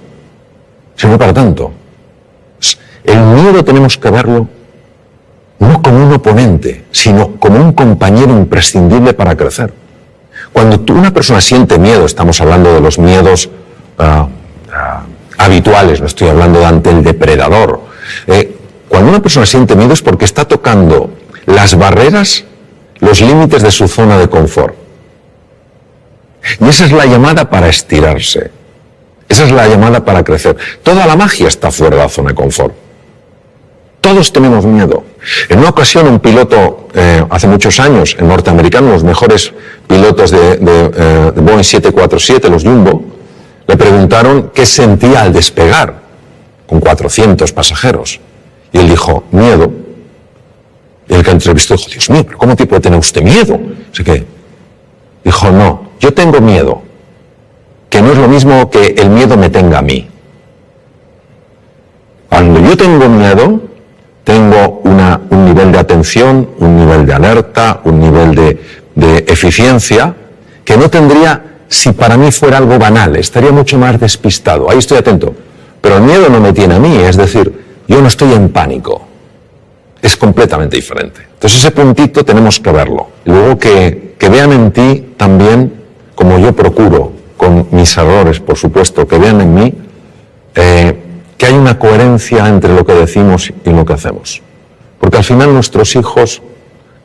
Si no era para tanto. El miedo tenemos que verlo no como un oponente, sino como un compañero imprescindible para crecer. Cuando una persona siente miedo, estamos hablando de los miedos habituales, no estoy hablando de ante el depredador. Cuando una persona siente miedo es porque está tocando las barreras, los límites de su zona de confort. Y esa es la llamada para estirarse. Esa es la llamada para crecer. Toda la magia está fuera de la zona de confort. Todos tenemos miedo. En una ocasión un piloto, hace muchos años, en norteamericano, los mejores pilotos de Boeing 747, los Jumbo, le preguntaron qué sentía al despegar con 400 pasajeros. Y él dijo, miedo. Y el que entrevistó dijo, Dios mío, ¿pero cómo te puede tener usted miedo? Así que dijo, no, yo tengo miedo, que no es lo mismo que el miedo me tenga a mí. Cuando yo tengo miedo, tengo un nivel de atención, un nivel de alerta, un nivel de eficiencia que no tendría si para mí fuera algo banal, estaría mucho más despistado. Ahí estoy atento. Pero el miedo no me tiene a mí, es decir, yo no estoy en pánico. Es completamente diferente. Entonces ese puntito tenemos que verlo. Luego que vean en ti también, como yo procuro, con mis errores, por supuesto, que vean en mí que hay una coherencia entre lo que decimos y lo que hacemos. Porque al final nuestros hijos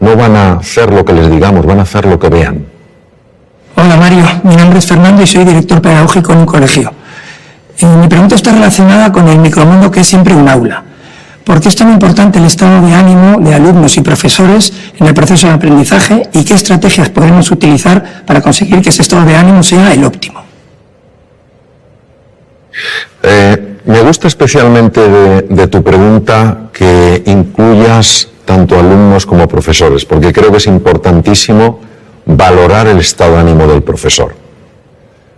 no van a hacer lo que les digamos, van a hacer lo que vean. Hola Mario, mi nombre es Fernando y soy director pedagógico en un colegio. Mi pregunta está relacionada con el micromundo que es siempre un aula. ¿Por qué es tan importante el estado de ánimo de alumnos y profesores en el proceso de aprendizaje y qué estrategias podemos utilizar para conseguir que ese estado de ánimo sea el óptimo? Me gusta especialmente de tu pregunta que incluyas tanto alumnos como profesores, porque creo que es importantísimo valorar el estado de ánimo del profesor.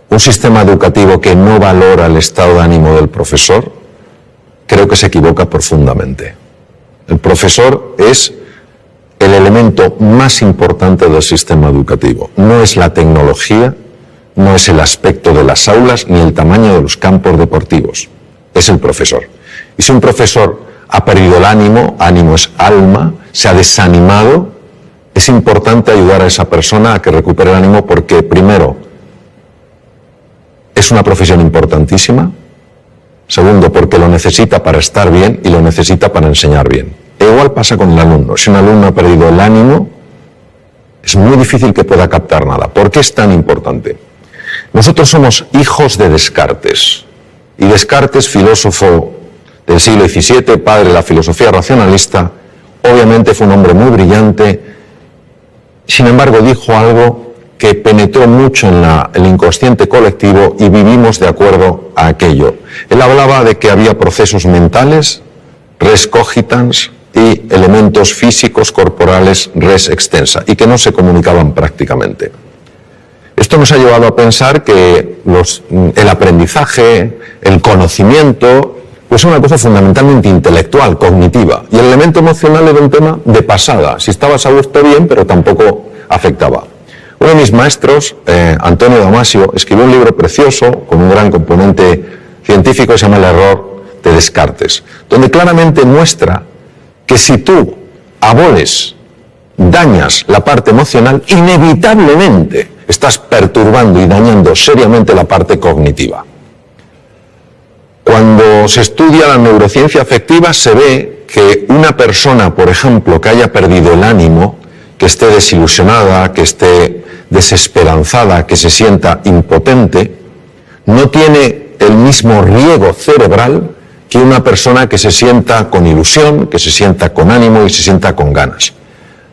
Un sistema educativo que no valora el estado de ánimo del profesor, creo que se equivoca profundamente. El profesor es el elemento más importante del sistema educativo. No es la tecnología, no es el aspecto de las aulas, ni el tamaño de los campos deportivos. Es el profesor. Y si un profesor ha perdido el ánimo, ánimo es alma, se ha desanimado, es importante ayudar a esa persona a que recupere el ánimo porque, primero, es una profesión importantísima. Segundo, porque lo necesita para estar bien y lo necesita para enseñar bien. E igual pasa con el alumno. Si un alumno ha perdido el ánimo, es muy difícil que pueda captar nada. ¿Por qué es tan importante? Nosotros somos hijos de Descartes. Y Descartes, filósofo del siglo XVII, padre de la filosofía racionalista, obviamente fue un hombre muy brillante. Sin embargo, dijo algo que penetró mucho en el inconsciente colectivo y vivimos de acuerdo a aquello. Él hablaba de que había procesos mentales, res cogitans, y elementos físicos corporales, res extensa, y que no se comunicaban prácticamente. Esto nos ha llevado a pensar que el aprendizaje, el conocimiento, pues es una cosa fundamentalmente intelectual, cognitiva, y el elemento emocional era un tema de pasada. Si estabas a gusto bien, pero tampoco afectaba. Uno de mis maestros, Antonio Damasio, escribió un libro precioso con un gran componente científico que se llama El error de Descartes, donde claramente muestra que si tú aboles, dañas la parte emocional, inevitablemente estás perturbando y dañando seriamente la parte cognitiva. Cuando se estudia la neurociencia afectiva se ve que una persona, por ejemplo, que haya perdido el ánimo, que esté desilusionada, que esté desesperanzada, que se sienta impotente, no tiene el mismo riego cerebral que una persona que se sienta con ilusión, que se sienta con ánimo y se sienta con ganas.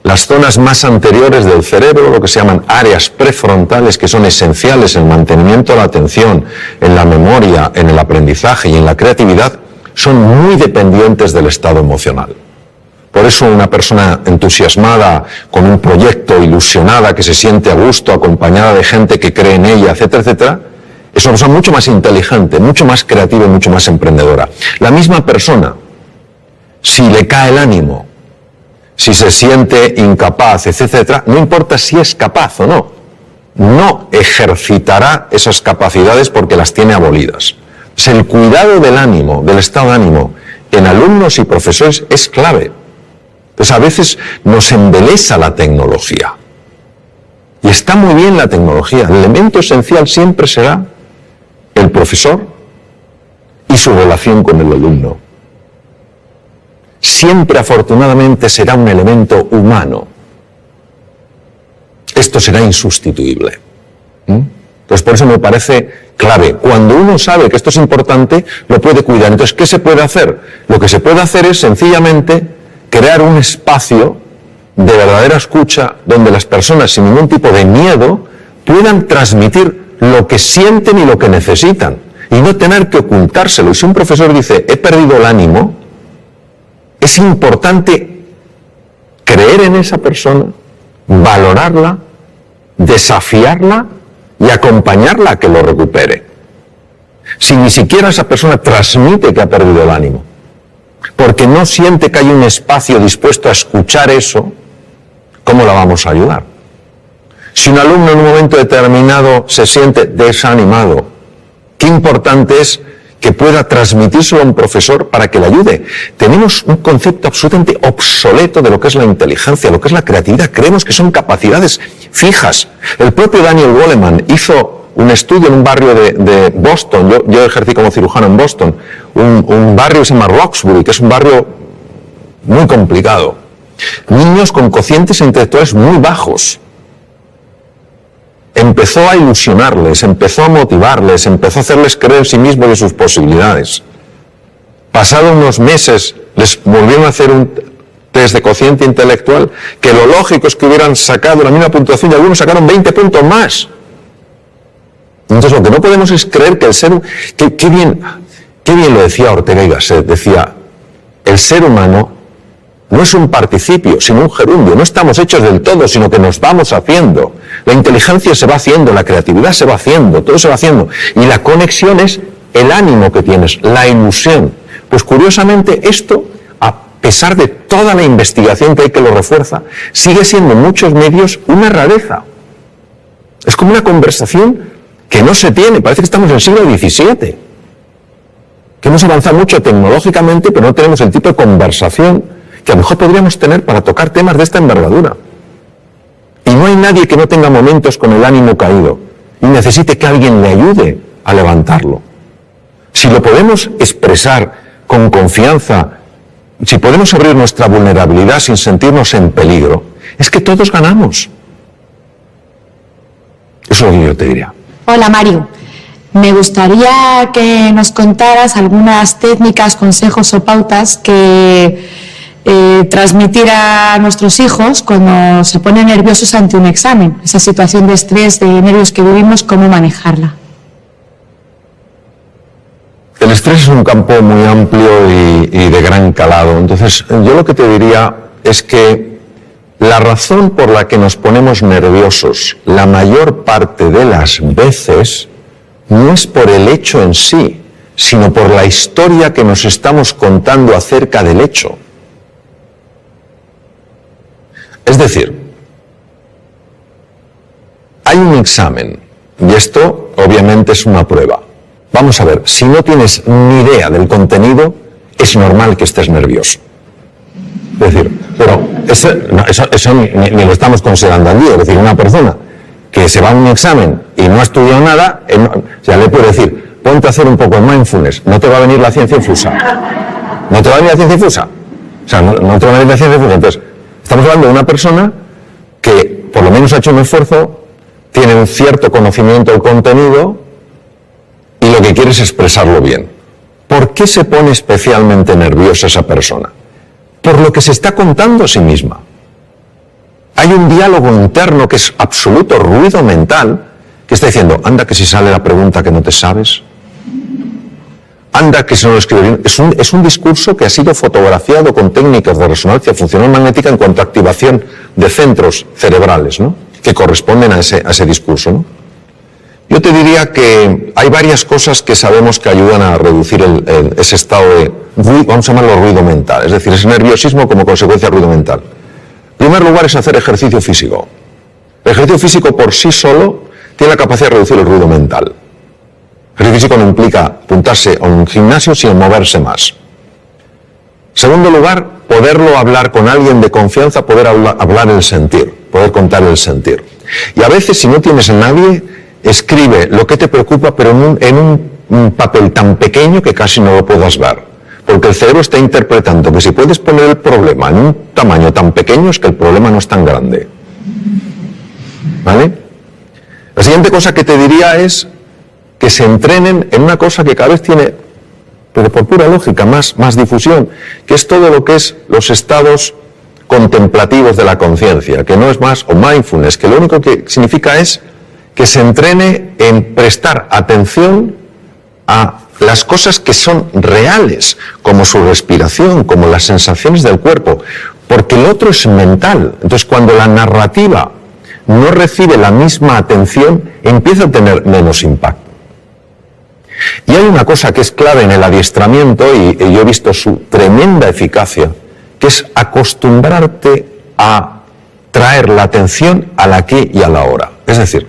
Las zonas más anteriores del cerebro, lo que se llaman áreas prefrontales, que son esenciales en el mantenimiento de la atención, en la memoria, en el aprendizaje y en la creatividad, son muy dependientes del estado emocional. Por eso una persona entusiasmada, con un proyecto, ilusionada, que se siente a gusto, acompañada de gente que cree en ella, etcétera, etcétera, es una persona mucho más inteligente, mucho más creativa y mucho más emprendedora. La misma persona, si le cae el ánimo, si se siente incapaz, etcétera, no importa si es capaz o no, no ejercitará esas capacidades porque las tiene abolidas. Pues el cuidado del ánimo, del estado de ánimo, en alumnos y profesores es clave. Pues a veces nos embelesa la tecnología. Y está muy bien la tecnología. El elemento esencial siempre será el profesor y su relación con el alumno. Siempre, afortunadamente, será un elemento humano. Esto será insustituible. Entonces, por eso me parece clave. Cuando uno sabe que esto es importante, lo puede cuidar. Entonces, ¿qué se puede hacer? Lo que se puede hacer es, sencillamente, crear un espacio de verdadera escucha donde las personas, sin ningún tipo de miedo, puedan transmitir lo que sienten y lo que necesitan, y no tener que ocultárselo. Y si un profesor dice, he perdido el ánimo, es importante creer en esa persona, valorarla, desafiarla y acompañarla a que lo recupere. Si ni siquiera esa persona transmite que ha perdido el ánimo, porque no siente que hay un espacio dispuesto a escuchar eso, ¿cómo la vamos a ayudar? Si un alumno en un momento determinado se siente desanimado, qué importante es que pueda transmitírselo a un profesor para que le ayude. Tenemos un concepto absolutamente obsoleto de lo que es la inteligencia, lo que es la creatividad. Creemos que son capacidades fijas. El propio Daniel Goleman hizo un estudio en un barrio de Boston. Yo ejercí como cirujano en Boston. Un barrio que se llama Roxbury, que es un barrio muy complicado. Niños con cocientes intelectuales muy bajos. Empezó a ilusionarles, empezó a motivarles, empezó a hacerles creer en sí mismos y en sus posibilidades. Pasados unos meses les volvieron a hacer un test de cociente intelectual, que lo lógico es que hubieran sacado la misma puntuación y algunos sacaron 20 puntos más. Entonces lo que no podemos es creer que el ser... Qué bien lo decía Ortega y Gasset, decía, el ser humano no es un participio, sino un gerundio. No estamos hechos del todo, sino que nos vamos haciendo. La inteligencia se va haciendo, la creatividad se va haciendo, todo se va haciendo. Y la conexión es el ánimo que tienes, la ilusión. Pues curiosamente esto, a pesar de toda la investigación que hay que lo refuerza, sigue siendo en muchos medios una rareza. Es como una conversación que no se tiene. Parece que estamos en el siglo XVII. Que hemos avanzado mucho tecnológicamente, pero no tenemos el tipo de conversación que a lo mejor podríamos tener para tocar temas de esta envergadura. Y no hay nadie que no tenga momentos con el ánimo caído y necesite que alguien le ayude a levantarlo. Si lo podemos expresar con confianza, si podemos abrir nuestra vulnerabilidad sin sentirnos en peligro, es que todos ganamos. Eso es lo que yo te diría. Hola Mario, me gustaría que nos contaras algunas técnicas, consejos o pautas que transmitir a nuestros hijos cuando se ponen nerviosos ante un examen, esa situación de estrés, de nervios que vivimos, cómo manejarla. El estrés es un campo muy amplio y de gran calado. Entonces, yo lo que te diría es que la razón por la que nos ponemos nerviosos la mayor parte de las veces no es por el hecho en sí, sino por la historia que nos estamos contando acerca del hecho. Es decir, hay un examen, y esto obviamente es una prueba. Vamos a ver, si no tienes ni idea del contenido, es normal que estés nervioso. Es decir, pero eso ni lo estamos considerando al día. Es decir, una persona que se va a un examen y no ha estudiado nada, ya le puede decir, ponte a hacer un poco de mindfulness. No te va a venir la ciencia infusa. No te va a venir la ciencia infusa. O sea, no te va a venir la ciencia infusa. Entonces, estamos hablando de una persona que por lo menos ha hecho un esfuerzo, tiene un cierto conocimiento del contenido y lo que quiere es expresarlo bien. ¿Por qué se pone especialmente nerviosa esa persona? Por lo que se está contando a sí misma. Hay un diálogo interno que es absoluto ruido mental, que está diciendo, anda que si sale la pregunta que no te sabes, anda que si no lo escribe bien. Es un discurso que ha sido fotografiado con técnicas de resonancia funcional magnética en cuanto a activación de centros cerebrales, ¿no?, que corresponden a ese discurso, ¿no? Yo te diría que hay varias cosas que sabemos que ayudan a reducir ese estado de, vamos a llamarlo ruido mental, es decir, ese nerviosismo como consecuencia de ruido mental. En primer lugar es hacer ejercicio físico. El ejercicio físico por sí solo tiene la capacidad de reducir el ruido mental. El ejercicio físico no implica apuntarse a un gimnasio sino moverse más. En segundo lugar, poderlo hablar con alguien de confianza, poder hablar el sentir, poder contar el sentir. Y a veces, si no tienes a nadie, escribe lo que te preocupa, pero en un papel tan pequeño que casi no lo puedas ver. Porque el cerebro está interpretando que si puedes poner el problema en un tamaño tan pequeño es que el problema no es tan grande. ¿Vale? La siguiente cosa que te diría es que se entrenen en una cosa que cada vez tiene, pero por pura lógica, más difusión, que es todo lo que es los estados contemplativos de la conciencia, que no es más, o mindfulness, que lo único que significa es que se entrene en prestar atención a las cosas que son reales, como su respiración, como las sensaciones del cuerpo, porque el otro es mental. Entonces, cuando la narrativa no recibe la misma atención, empieza a tener menos impacto. Y hay una cosa que es clave en el adiestramiento, y yo he visto su tremenda eficacia, que es acostumbrarte a traer la atención al aquí y a la ahora. Es decir,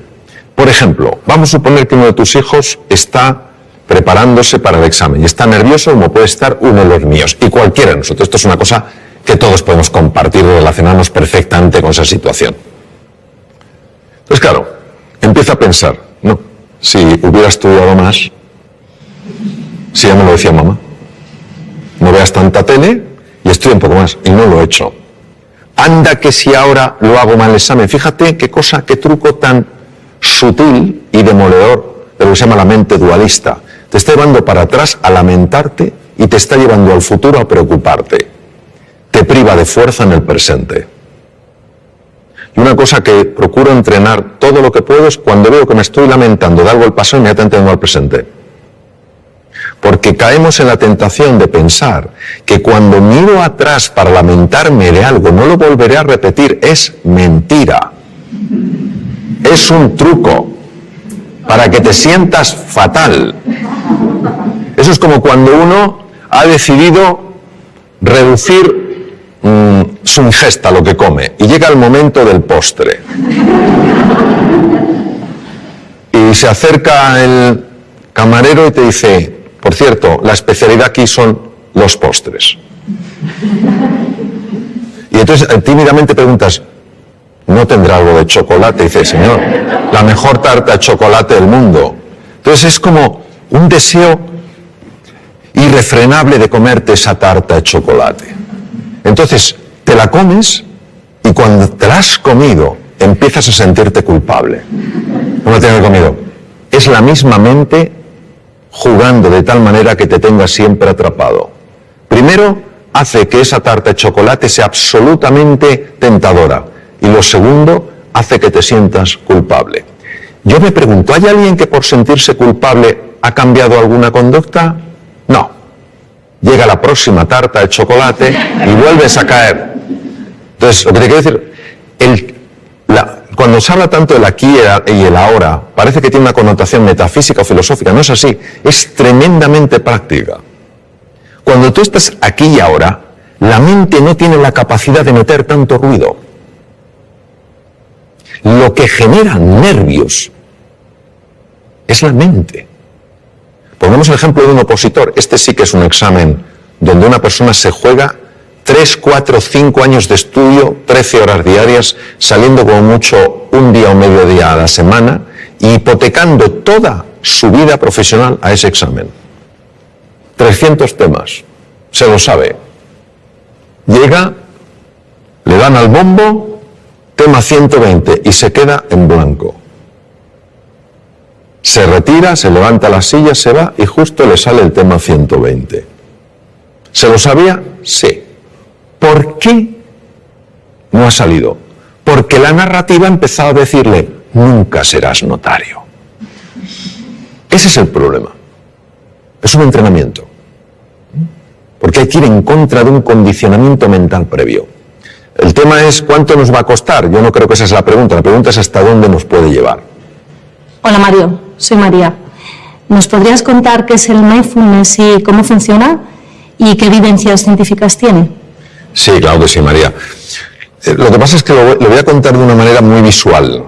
por ejemplo, vamos a suponer que uno de tus hijos está preparándose para el examen y está nervioso como puede estar uno de los míos, y cualquiera de nosotros. Esto es una cosa que todos podemos compartir y relacionarnos perfectamente con esa situación. Entonces, claro, empieza a pensar, no, si hubiera estudiado más, si ya me lo decía mamá, no veas tanta tele y estudia un poco más, y no lo he hecho. Anda que si ahora lo hago mal el examen, fíjate qué cosa, qué truco tan sutil y demoledor de lo que se llama la mente dualista. Te está llevando para atrás a lamentarte y te está llevando al futuro a preocuparte. Te priva de fuerza en el presente. Y una cosa que procuro entrenar todo lo que puedo es cuando veo que me estoy lamentando de algo del pasado, inmediatamente vengo al presente. Porque caemos en la tentación de pensar que cuando miro atrás para lamentarme de algo no lo volveré a repetir. Es mentira. Es un truco para que te sientas fatal. Eso es como cuando uno ha decidido reducir su ingesta, lo que come, y llega el momento del postre. Y se acerca el camarero y te dice, por cierto, la especialidad aquí son los postres. Y entonces tímidamente preguntas, ¿no tendrá algo de chocolate? Y dice, señor, la mejor tarta de chocolate del mundo. Entonces es como un deseo irrefrenable de comerte esa tarta de chocolate. Entonces te la comes y cuando te la has comido empiezas a sentirte culpable. No la tienes comido. Es la misma mente jugando de tal manera que te tenga siempre atrapado. Primero, hace que esa tarta de chocolate sea absolutamente tentadora. Y lo segundo, hace que te sientas culpable. Yo me pregunto, ¿hay alguien que por sentirse culpable ha cambiado alguna conducta? No. Llega la próxima tarta de chocolate y vuelves a caer. Entonces, lo que te quiero decir, cuando se habla tanto del aquí y el ahora, parece que tiene una connotación metafísica o filosófica. No es así, es tremendamente práctica. Cuando tú estás aquí y ahora, la mente no tiene la capacidad de meter tanto ruido. Lo que genera nervios es la mente. Pongamos el ejemplo de un opositor. Este sí que es un examen donde una persona se juega 3, 4, 5 años de estudio, 13 horas diarias, saliendo como mucho un día o medio día a la semana, hipotecando toda su vida profesional a ese examen. 300 temas, se lo sabe. Llega, le dan al bombo, tema 120 y se queda en blanco. Se retira, se levanta la silla, se va y justo le sale el tema 120. ¿Se lo sabía? Sí. ¿Por qué no ha salido? Porque la narrativa ha empezado a decirle, nunca serás notario. Ese es el problema. Es un entrenamiento. Porque hay que ir en contra de un condicionamiento mental previo. El tema es, ¿cuánto nos va a costar? Yo no creo que esa es la pregunta es hasta dónde nos puede llevar. Hola Mario, soy María. ¿Nos podrías contar qué es el mindfulness y cómo funciona? ¿Y qué evidencias científicas tiene? Sí, claro que sí, María. Lo que pasa es que lo voy a contar de una manera muy visual,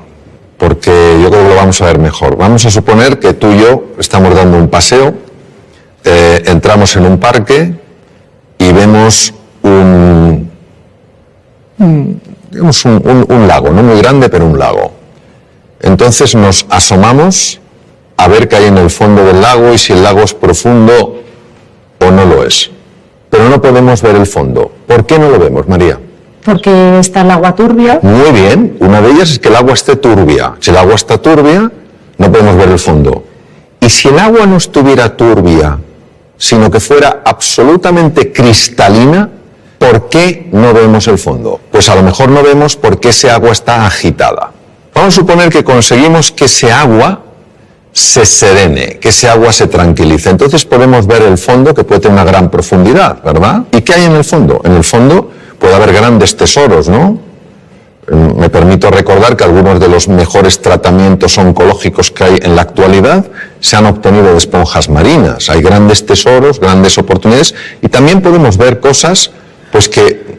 porque yo creo que lo vamos a ver mejor. Vamos a suponer que tú y yo estamos dando un paseo, entramos en un parque y vemos un lago, no muy grande, pero un lago. Entonces nos asomamos a ver qué hay en el fondo del lago y si el lago es profundo o no lo es. Pero no podemos ver el fondo. ¿Por qué no lo vemos, María? Porque está el agua turbia. Muy bien. Una de ellas es que el agua esté turbia. Si el agua está turbia, no podemos ver el fondo. Y si el agua no estuviera turbia, sino que fuera absolutamente cristalina, ¿por qué no vemos el fondo? Pues a lo mejor no vemos porque ese agua está agitada. Vamos a suponer que conseguimos que ese agua se serene, que ese agua se tranquilice. Entonces podemos ver el fondo, que puede tener una gran profundidad, ¿verdad? ¿Y qué hay en el fondo? En el fondo puede haber grandes tesoros, ¿no? Me permito recordar que algunos de los mejores tratamientos oncológicos que hay en la actualidad se han obtenido de esponjas marinas. Hay grandes tesoros, grandes oportunidades, y también podemos ver cosas pues que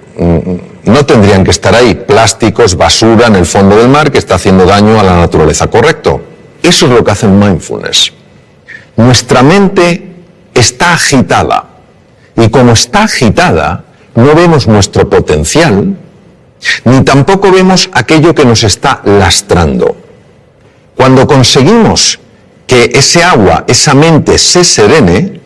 no tendrían que estar ahí, plásticos, basura en el fondo del mar que está haciendo daño a la naturaleza, ¿correcto? Eso es lo que hace el mindfulness. Nuestra mente está agitada, y como está agitada, no vemos nuestro potencial, ni tampoco vemos aquello que nos está lastrando. Cuando conseguimos que ese agua, esa mente se serene,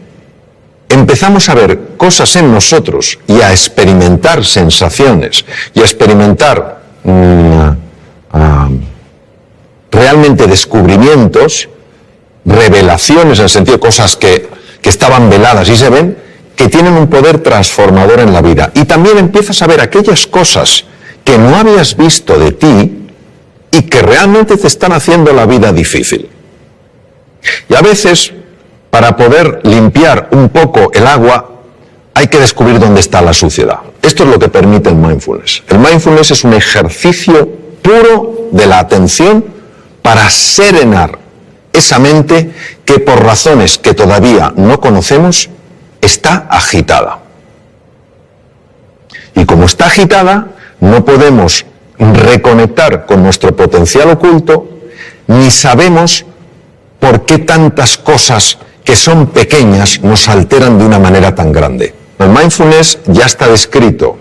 empezamos a ver cosas en nosotros y a experimentar sensaciones y a experimentar realmente descubrimientos, revelaciones, en el sentido de cosas que estaban veladas y se ven, que tienen un poder transformador en la vida. Y también empiezas a ver aquellas cosas que no habías visto de ti y que realmente te están haciendo la vida difícil. Y a veces, para poder limpiar un poco el agua, hay que descubrir dónde está la suciedad. Esto es lo que permite el mindfulness. El mindfulness es un ejercicio puro de la atención para serenar esa mente que por razones que todavía no conocemos está agitada. Y como está agitada, no podemos reconectar con nuestro potencial oculto, ni sabemos por qué tantas cosas que son pequeñas nos alteran de una manera tan grande. El mindfulness ya está descrito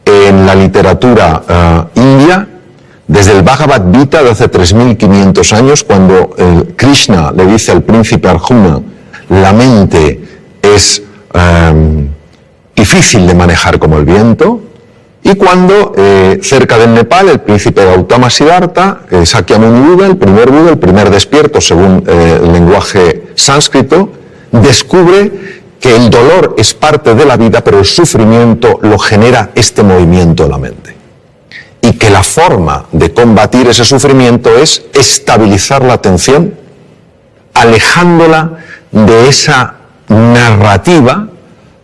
en la literatura india, desde el Bhagavad Gita de hace 3.500 años, cuando Krishna le dice al príncipe Arjuna, la mente es difícil de manejar como el viento, y cuando cerca del Nepal el príncipe Gautama Siddhartha, Sakyamuni Buda, el primer despierto según el lenguaje sánscrito, descubre que el dolor es parte de la vida, pero el sufrimiento lo genera este movimiento de la mente. Y que la forma de combatir ese sufrimiento es estabilizar la atención, alejándola de esa narrativa,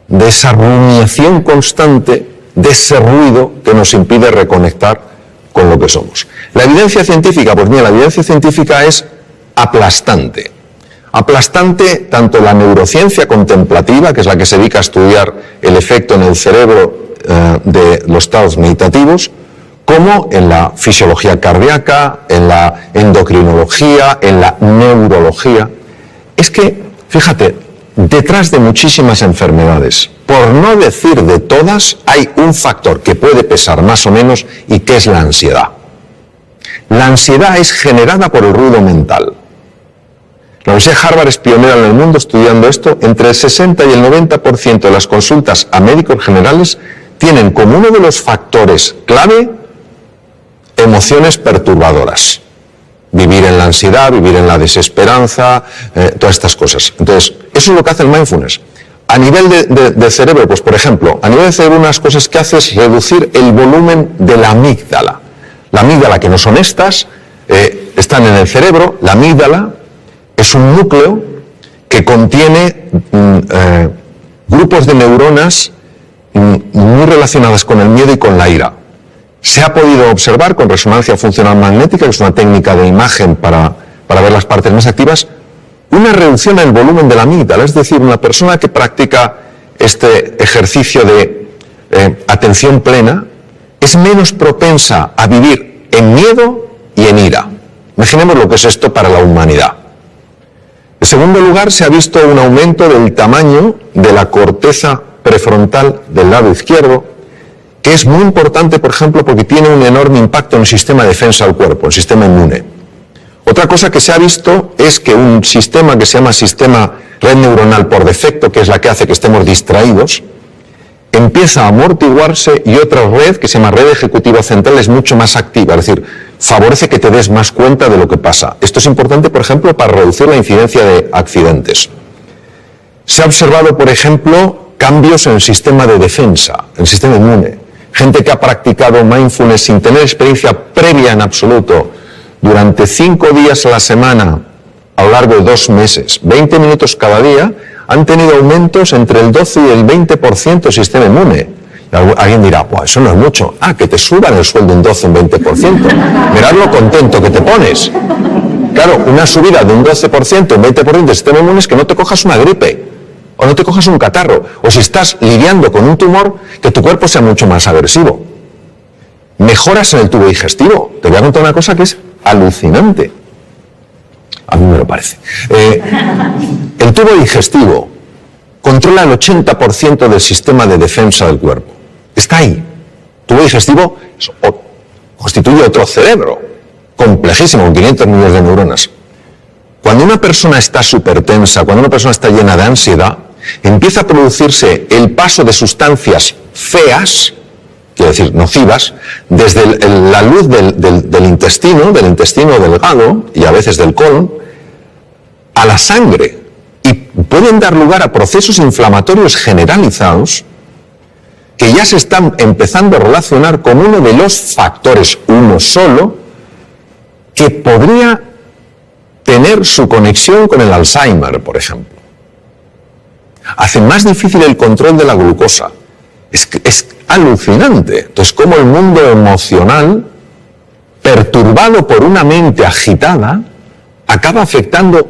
de esa rumiación constante, de ese ruido que nos impide reconectar con lo que somos. La evidencia científica, pues mira, la evidencia científica es aplastante. Aplastante tanto la neurociencia contemplativa, que es la que se dedica a estudiar el efecto en el cerebro de los estados meditativos, como en la fisiología cardíaca, en la endocrinología, en la neurología. Es que, fíjate, detrás de muchísimas enfermedades, por no decir de todas, hay un factor que puede pesar más o menos y que es la ansiedad. La ansiedad es generada por el ruido mental. La Universidad de Harvard es pionera en el mundo estudiando esto. Entre el 60 y el 90% de las consultas a médicos generales tienen como uno de los factores clave emociones perturbadoras. Vivir en la ansiedad, vivir en la desesperanza, todas estas cosas. Entonces, eso es lo que hace el mindfulness. A nivel de cerebro, pues por ejemplo, a nivel de cerebro unas cosas que hace es reducir el volumen de la amígdala. La amígdala, que no son estas, están en el cerebro. La amígdala es un núcleo que contiene grupos de neuronas muy relacionadas con el miedo y con la ira. Se ha podido observar con resonancia funcional magnética, que es una técnica de imagen para ver las partes más activas, una reducción en el volumen de la amígdala. Es decir, una persona que practica este ejercicio de atención plena es menos propensa a vivir en miedo y en ira. Imaginemos lo que es esto para la humanidad. En segundo lugar, se ha visto un aumento del tamaño de la corteza prefrontal del lado izquierdo, que es muy importante, por ejemplo, porque tiene un enorme impacto en el sistema de defensa del cuerpo, el sistema inmune. Otra cosa que se ha visto es que un sistema que se llama sistema red neuronal por defecto, que es la que hace que estemos distraídos, empieza a amortiguarse, y otra red que se llama red ejecutiva central es mucho más activa, es decir, favorece que te des más cuenta de lo que pasa. Esto es importante, por ejemplo, para reducir la incidencia de accidentes. Se ha observado, por ejemplo, cambios en el sistema de defensa, en el sistema inmune. Gente que ha practicado mindfulness sin tener experiencia previa en absoluto durante 5 días a la semana a lo largo de 2 meses, 20 minutos cada día, han tenido aumentos entre el 12 y el 20% del sistema inmune. Alguien dirá, pues eso no es mucho. Ah, que te suban el sueldo un 12 o un 20%. Mirad lo contento que te pones. Claro, una subida de un 12%, un 20% del sistema inmune es que no te cojas una gripe, o no te cojas un catarro, o si estás lidiando con un tumor, que tu cuerpo sea mucho más agresivo. Mejoras en el tubo digestivo. Te voy a contar una cosa que es alucinante. A mí me lo parece. El tubo digestivo controla el 80% del sistema de defensa del cuerpo. Está ahí. El tubo digestivo constituye otro cerebro, complejísimo, con 500 millones de neuronas. Cuando una persona está súper-tensa, cuando una persona está llena de ansiedad, empieza a producirse el paso de sustancias feas, quiero decir nocivas, desde la luz del intestino delgado y a veces del colon, a la sangre, y pueden dar lugar a procesos inflamatorios generalizados que ya se están empezando a relacionar con uno de los factores, uno solo, que podría tener su conexión con el Alzheimer, por ejemplo. Hace más difícil el control de la glucosa. Es alucinante. Entonces, cómo el mundo emocional, perturbado por una mente agitada, acaba afectando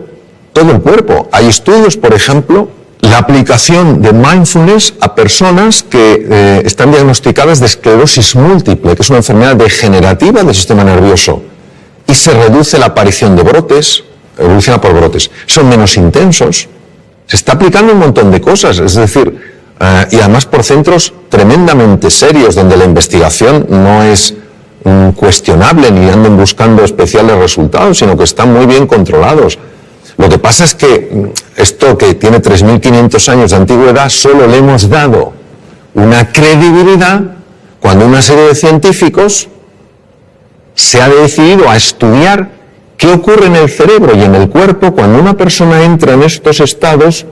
todo el cuerpo. Hay estudios, por ejemplo, la aplicación de mindfulness a personas que están diagnosticadas de esclerosis múltiple, que es una enfermedad degenerativa del sistema nervioso, y se reduce la aparición de brotes, evoluciona por brotes, son menos intensos. Se está aplicando un montón de cosas, es decir, y además por centros tremendamente serios, donde la investigación no es cuestionable ni andan buscando especiales resultados, sino que están muy bien controlados. Lo que pasa es que esto, que tiene 3.500 años de antigüedad, solo le hemos dado una credibilidad cuando una serie de científicos se ha decidido a estudiar qué ocurre en el cerebro y en el cuerpo cuando una persona entra en estos estados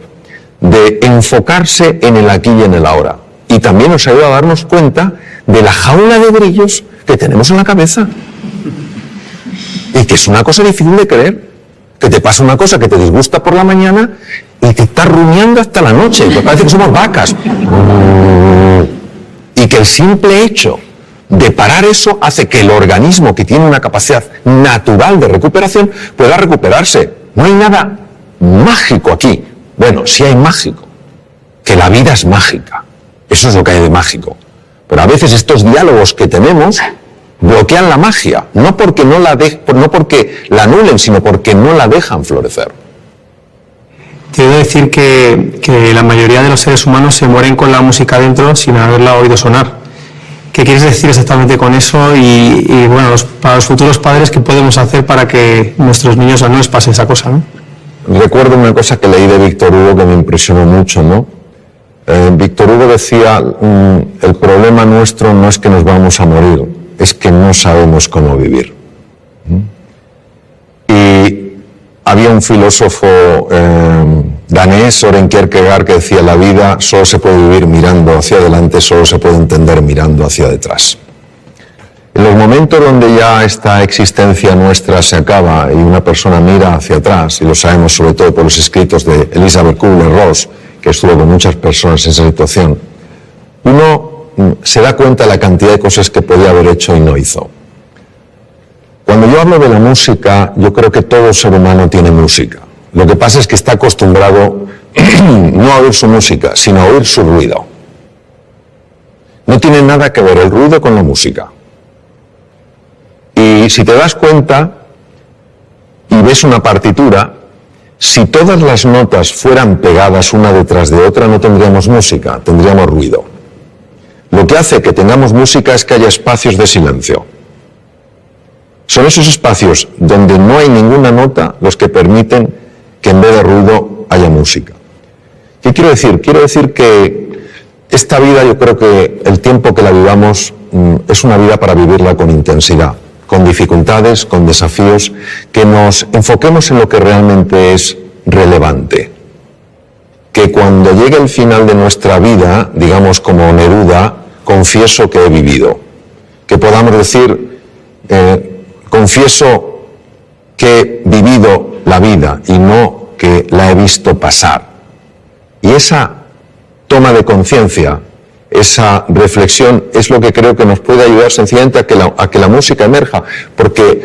de enfocarse en el aquí y en el ahora. Y también nos ayuda a darnos cuenta de la jaula de grillos que tenemos en la cabeza. Y que es una cosa difícil de creer. Que te pasa una cosa que te disgusta por la mañana y te estás rumiando hasta la noche. Que parece que somos vacas. Y que el simple hecho de parar eso hace que el organismo, que tiene una capacidad natural de recuperación, pueda recuperarse. No hay nada mágico aquí. Bueno, sí hay mágico, que la vida es mágica. Eso es lo que hay de mágico. Pero a veces estos diálogos que tenemos bloquean la magia, no porque la anulen, sino porque no la dejan florecer. Te he de decir que la mayoría de los seres humanos se mueren con la música dentro sin haberla oído sonar. ¿Qué quieres decir exactamente con eso? Y bueno, para los futuros padres, ¿qué podemos hacer para que nuestros niños no les pase esa cosa, ¿no? Recuerdo una cosa que leí de Víctor Hugo que me impresionó mucho, ¿no? Víctor Hugo decía, el problema nuestro no es que nos vamos a morir, es que no sabemos cómo vivir. Y había un filósofo danés, Søren Kierkegaard, que decía, la vida solo se puede vivir mirando hacia adelante, solo se puede entender mirando hacia detrás. En los momentos donde ya esta existencia nuestra se acaba y una persona mira hacia atrás, y lo sabemos sobre todo por los escritos de Elizabeth Kubler-Ross, que estuvo con muchas personas en esa situación, uno se da cuenta de la cantidad de cosas que podía haber hecho y no hizo. Cuando yo hablo de la música, yo creo que todo ser humano tiene música. Lo que pasa es que está acostumbrado no a oír su música, sino a oír su ruido. No tiene nada que ver el ruido con la música. Y si te das cuenta y ves una partitura, si todas las notas fueran pegadas una detrás de otra, no tendríamos música, tendríamos ruido. Lo que hace que tengamos música es que haya espacios de silencio. Son esos espacios donde no hay ninguna nota los que permiten que en vez de ruido haya música. ¿Qué quiero decir? Quiero decir que esta vida, yo creo que el tiempo que la vivamos es una vida para vivirla con intensidad, con dificultades, con desafíos, que nos enfoquemos en lo que realmente es relevante. Que cuando llegue el final de nuestra vida, digamos como Neruda, confieso que he vivido. Que podamos decir, confieso que he vivido la vida y no que la he visto pasar. Y esa toma de conciencia, esa reflexión es lo que creo que nos puede ayudar sencillamente a que la música emerja, porque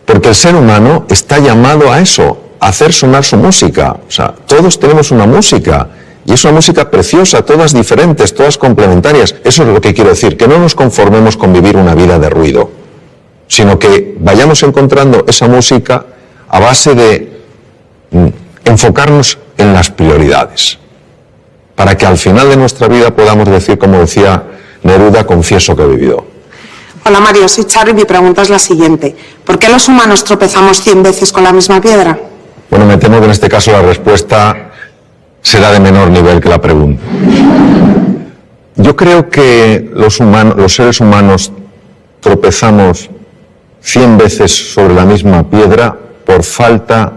el ser humano está llamado a eso, a hacer sonar su música. O sea, todos tenemos una música y es una música preciosa, todas diferentes, todas complementarias. Eso es lo que quiero decir, que no nos conformemos con vivir una vida de ruido, sino que vayamos encontrando esa música a base de enfocarnos en las prioridades, para que al final de nuestra vida podamos decir, como decía Neruda, confieso que he vivido. Hola Mario, soy Charo y mi pregunta es la siguiente. ¿Por qué los humanos tropezamos 100 veces con la misma piedra? Bueno, me temo que en este caso la respuesta será de menor nivel que la pregunta. Yo creo que los seres humanos tropezamos 100 veces sobre la misma piedra por falta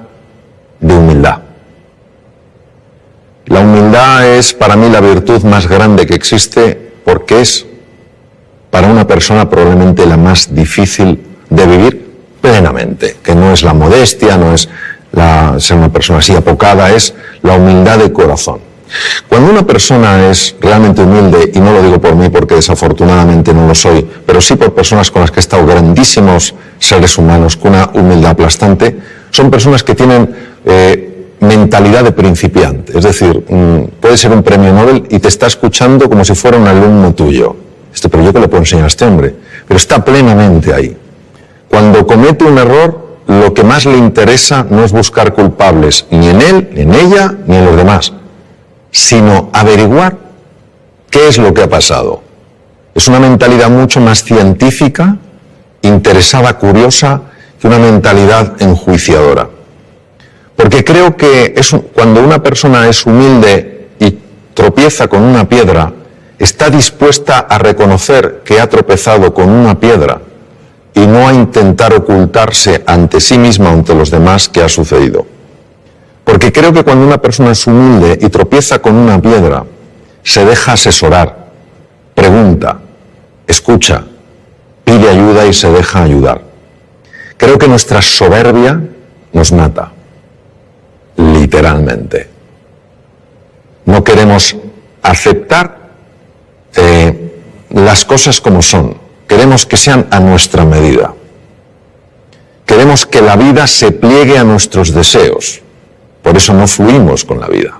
de humildad. La humildad es para mí la virtud más grande que existe, porque es para una persona probablemente la más difícil de vivir plenamente, que no es la modestia, no es ser una persona así apocada, es la humildad de corazón. Cuando una persona es realmente humilde, y no lo digo por mí porque desafortunadamente no lo soy, pero sí por personas con las que he estado, grandísimos seres humanos con una humildad aplastante, son personas que tienen mentalidad de principiante. Es decir, puede ser un premio Nobel y te está escuchando como si fuera un alumno tuyo. Pero yo qué le puedo enseñar a este hombre, pero está plenamente ahí. Cuando comete un error, lo que más le interesa no es buscar culpables ni en él, ni en ella, ni en los demás, sino averiguar qué es lo que ha pasado. Es una mentalidad mucho más científica, interesada, curiosa, que una mentalidad enjuiciadora. Porque creo que cuando una persona es humilde y tropieza con una piedra, está dispuesta a reconocer que ha tropezado con una piedra y no a intentar ocultarse ante sí misma, ante los demás, qué ha sucedido. Porque creo que cuando una persona es humilde y tropieza con una piedra, se deja asesorar, pregunta, escucha, pide ayuda y se deja ayudar. Creo que nuestra soberbia nos mata, literalmente. No queremos aceptar las cosas como son. Queremos que sean a nuestra medida. Queremos que la vida se pliegue a nuestros deseos. Por eso no fluimos con la vida.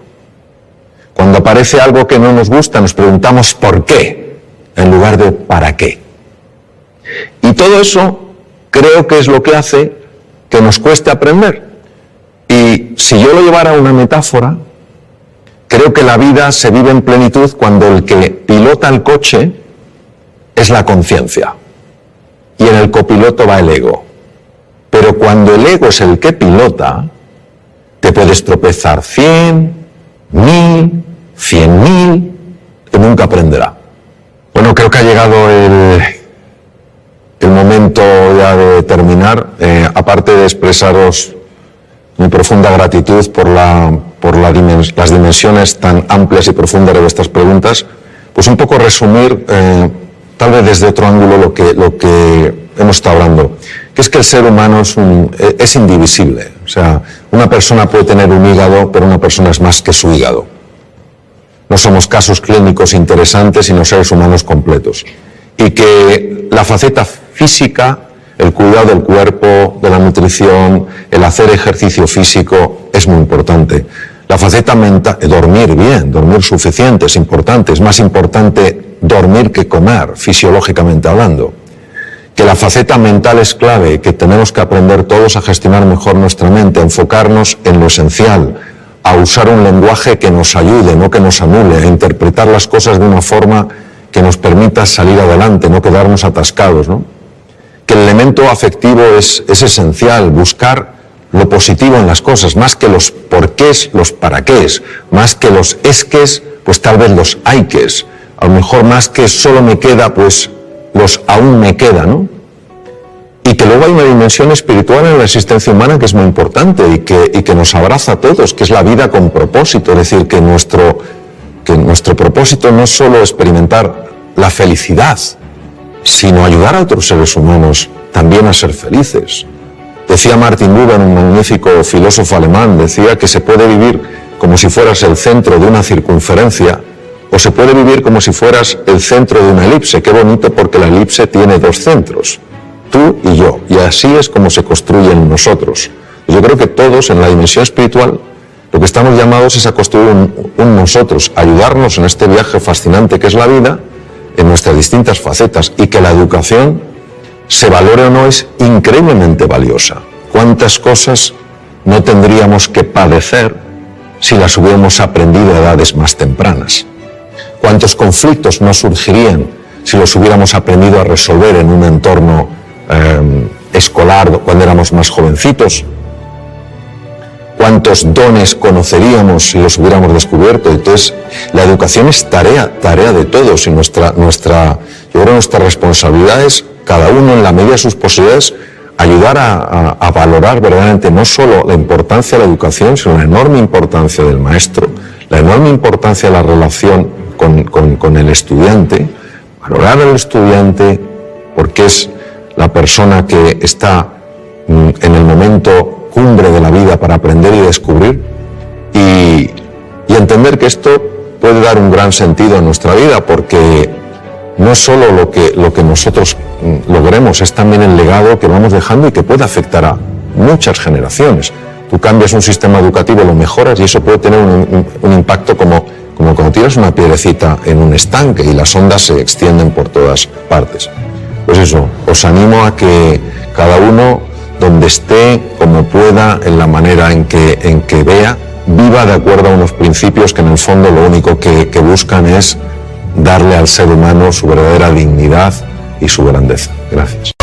Cuando aparece algo que no nos gusta, nos preguntamos ¿por qué? En lugar de ¿para qué? Y todo eso creo que es lo que hace que nos cueste aprender. Y si yo lo llevara a una metáfora, creo que la vida se vive en plenitud cuando el que pilota el coche es la conciencia. Y en el copiloto va el ego. Pero cuando el ego es el que pilota, te puedes tropezar 100, 1000, 100.000, que nunca aprenderá. Bueno, creo que ha llegado el momento ya de terminar. Aparte de expresaros mi profunda gratitud por las dimensiones tan amplias y profundas de vuestras preguntas, pues un poco resumir, tal vez desde otro ángulo, lo que hemos estado hablando, que es que el ser humano es indivisible. O sea, una persona puede tener un hígado, pero una persona es más que su hígado. No somos casos clínicos interesantes, sino seres humanos completos. Y que la faceta física, el cuidado del cuerpo, de la nutrición, el hacer ejercicio físico es muy importante. La faceta mental, dormir bien, dormir suficiente es importante. Es más importante dormir que comer, fisiológicamente hablando. Que la faceta mental es clave, que tenemos que aprender todos a gestionar mejor nuestra mente, a enfocarnos en lo esencial, a usar un lenguaje que nos ayude, no que nos anule, a interpretar las cosas de una forma que nos permita salir adelante, no quedarnos atascados, ¿no? Que el elemento afectivo es esencial, buscar lo positivo en las cosas, más que los porqués, los paraqués, más que los esques, pues tal vez los hayques, a lo mejor más que solo me queda, pues los aún me queda, ¿no? Y que luego hay una dimensión espiritual en la existencia humana que es muy importante y que nos abraza a todos, que es la vida con propósito, es decir, que nuestro propósito no es solo experimentar la felicidad, sino ayudar a otros seres humanos también a ser felices. Decía Martin Buber, un magnífico filósofo alemán, decía que se puede vivir como si fueras el centro de una circunferencia o se puede vivir como si fueras el centro de una elipse. Qué bonito, porque la elipse tiene dos centros, tú y yo, y así es como se construyen nosotros. Yo creo que todos en la dimensión espiritual lo que estamos llamados es a construir un nosotros, ayudarnos en este viaje fascinante que es la vida, en nuestras distintas facetas, y que la educación, se valore o no, es increíblemente valiosa. ¿Cuántas cosas no tendríamos que padecer si las hubiéramos aprendido a edades más tempranas? ¿Cuántos conflictos no surgirían si los hubiéramos aprendido a resolver en un entorno escolar cuando éramos más jovencitos? ¿Cuántos dones conoceríamos si los hubiéramos descubierto? Entonces, la educación es tarea de todos, y yo creo que nuestra responsabilidad es, cada uno en la medida de sus posibilidades, ayudar a valorar verdaderamente no solo la importancia de la educación, sino la enorme importancia del maestro, la enorme importancia de la relación con el estudiante, valorar al estudiante porque es la persona que está en el momento cumbre de la vida para aprender y descubrir, y entender que esto puede dar un gran sentido a nuestra vida, porque no es solo lo que nosotros logremos, es también el legado que vamos dejando y que puede afectar a muchas generaciones. Tú cambias un sistema educativo, lo mejoras, y eso puede tener un impacto como cuando tiras una piedrecita en un estanque y las ondas se extienden por todas partes. Pues eso, os animo a que cada uno, donde esté, como pueda, en la manera en que vea, viva de acuerdo a unos principios que en el fondo lo único que buscan es darle al ser humano su verdadera dignidad y su grandeza. Gracias.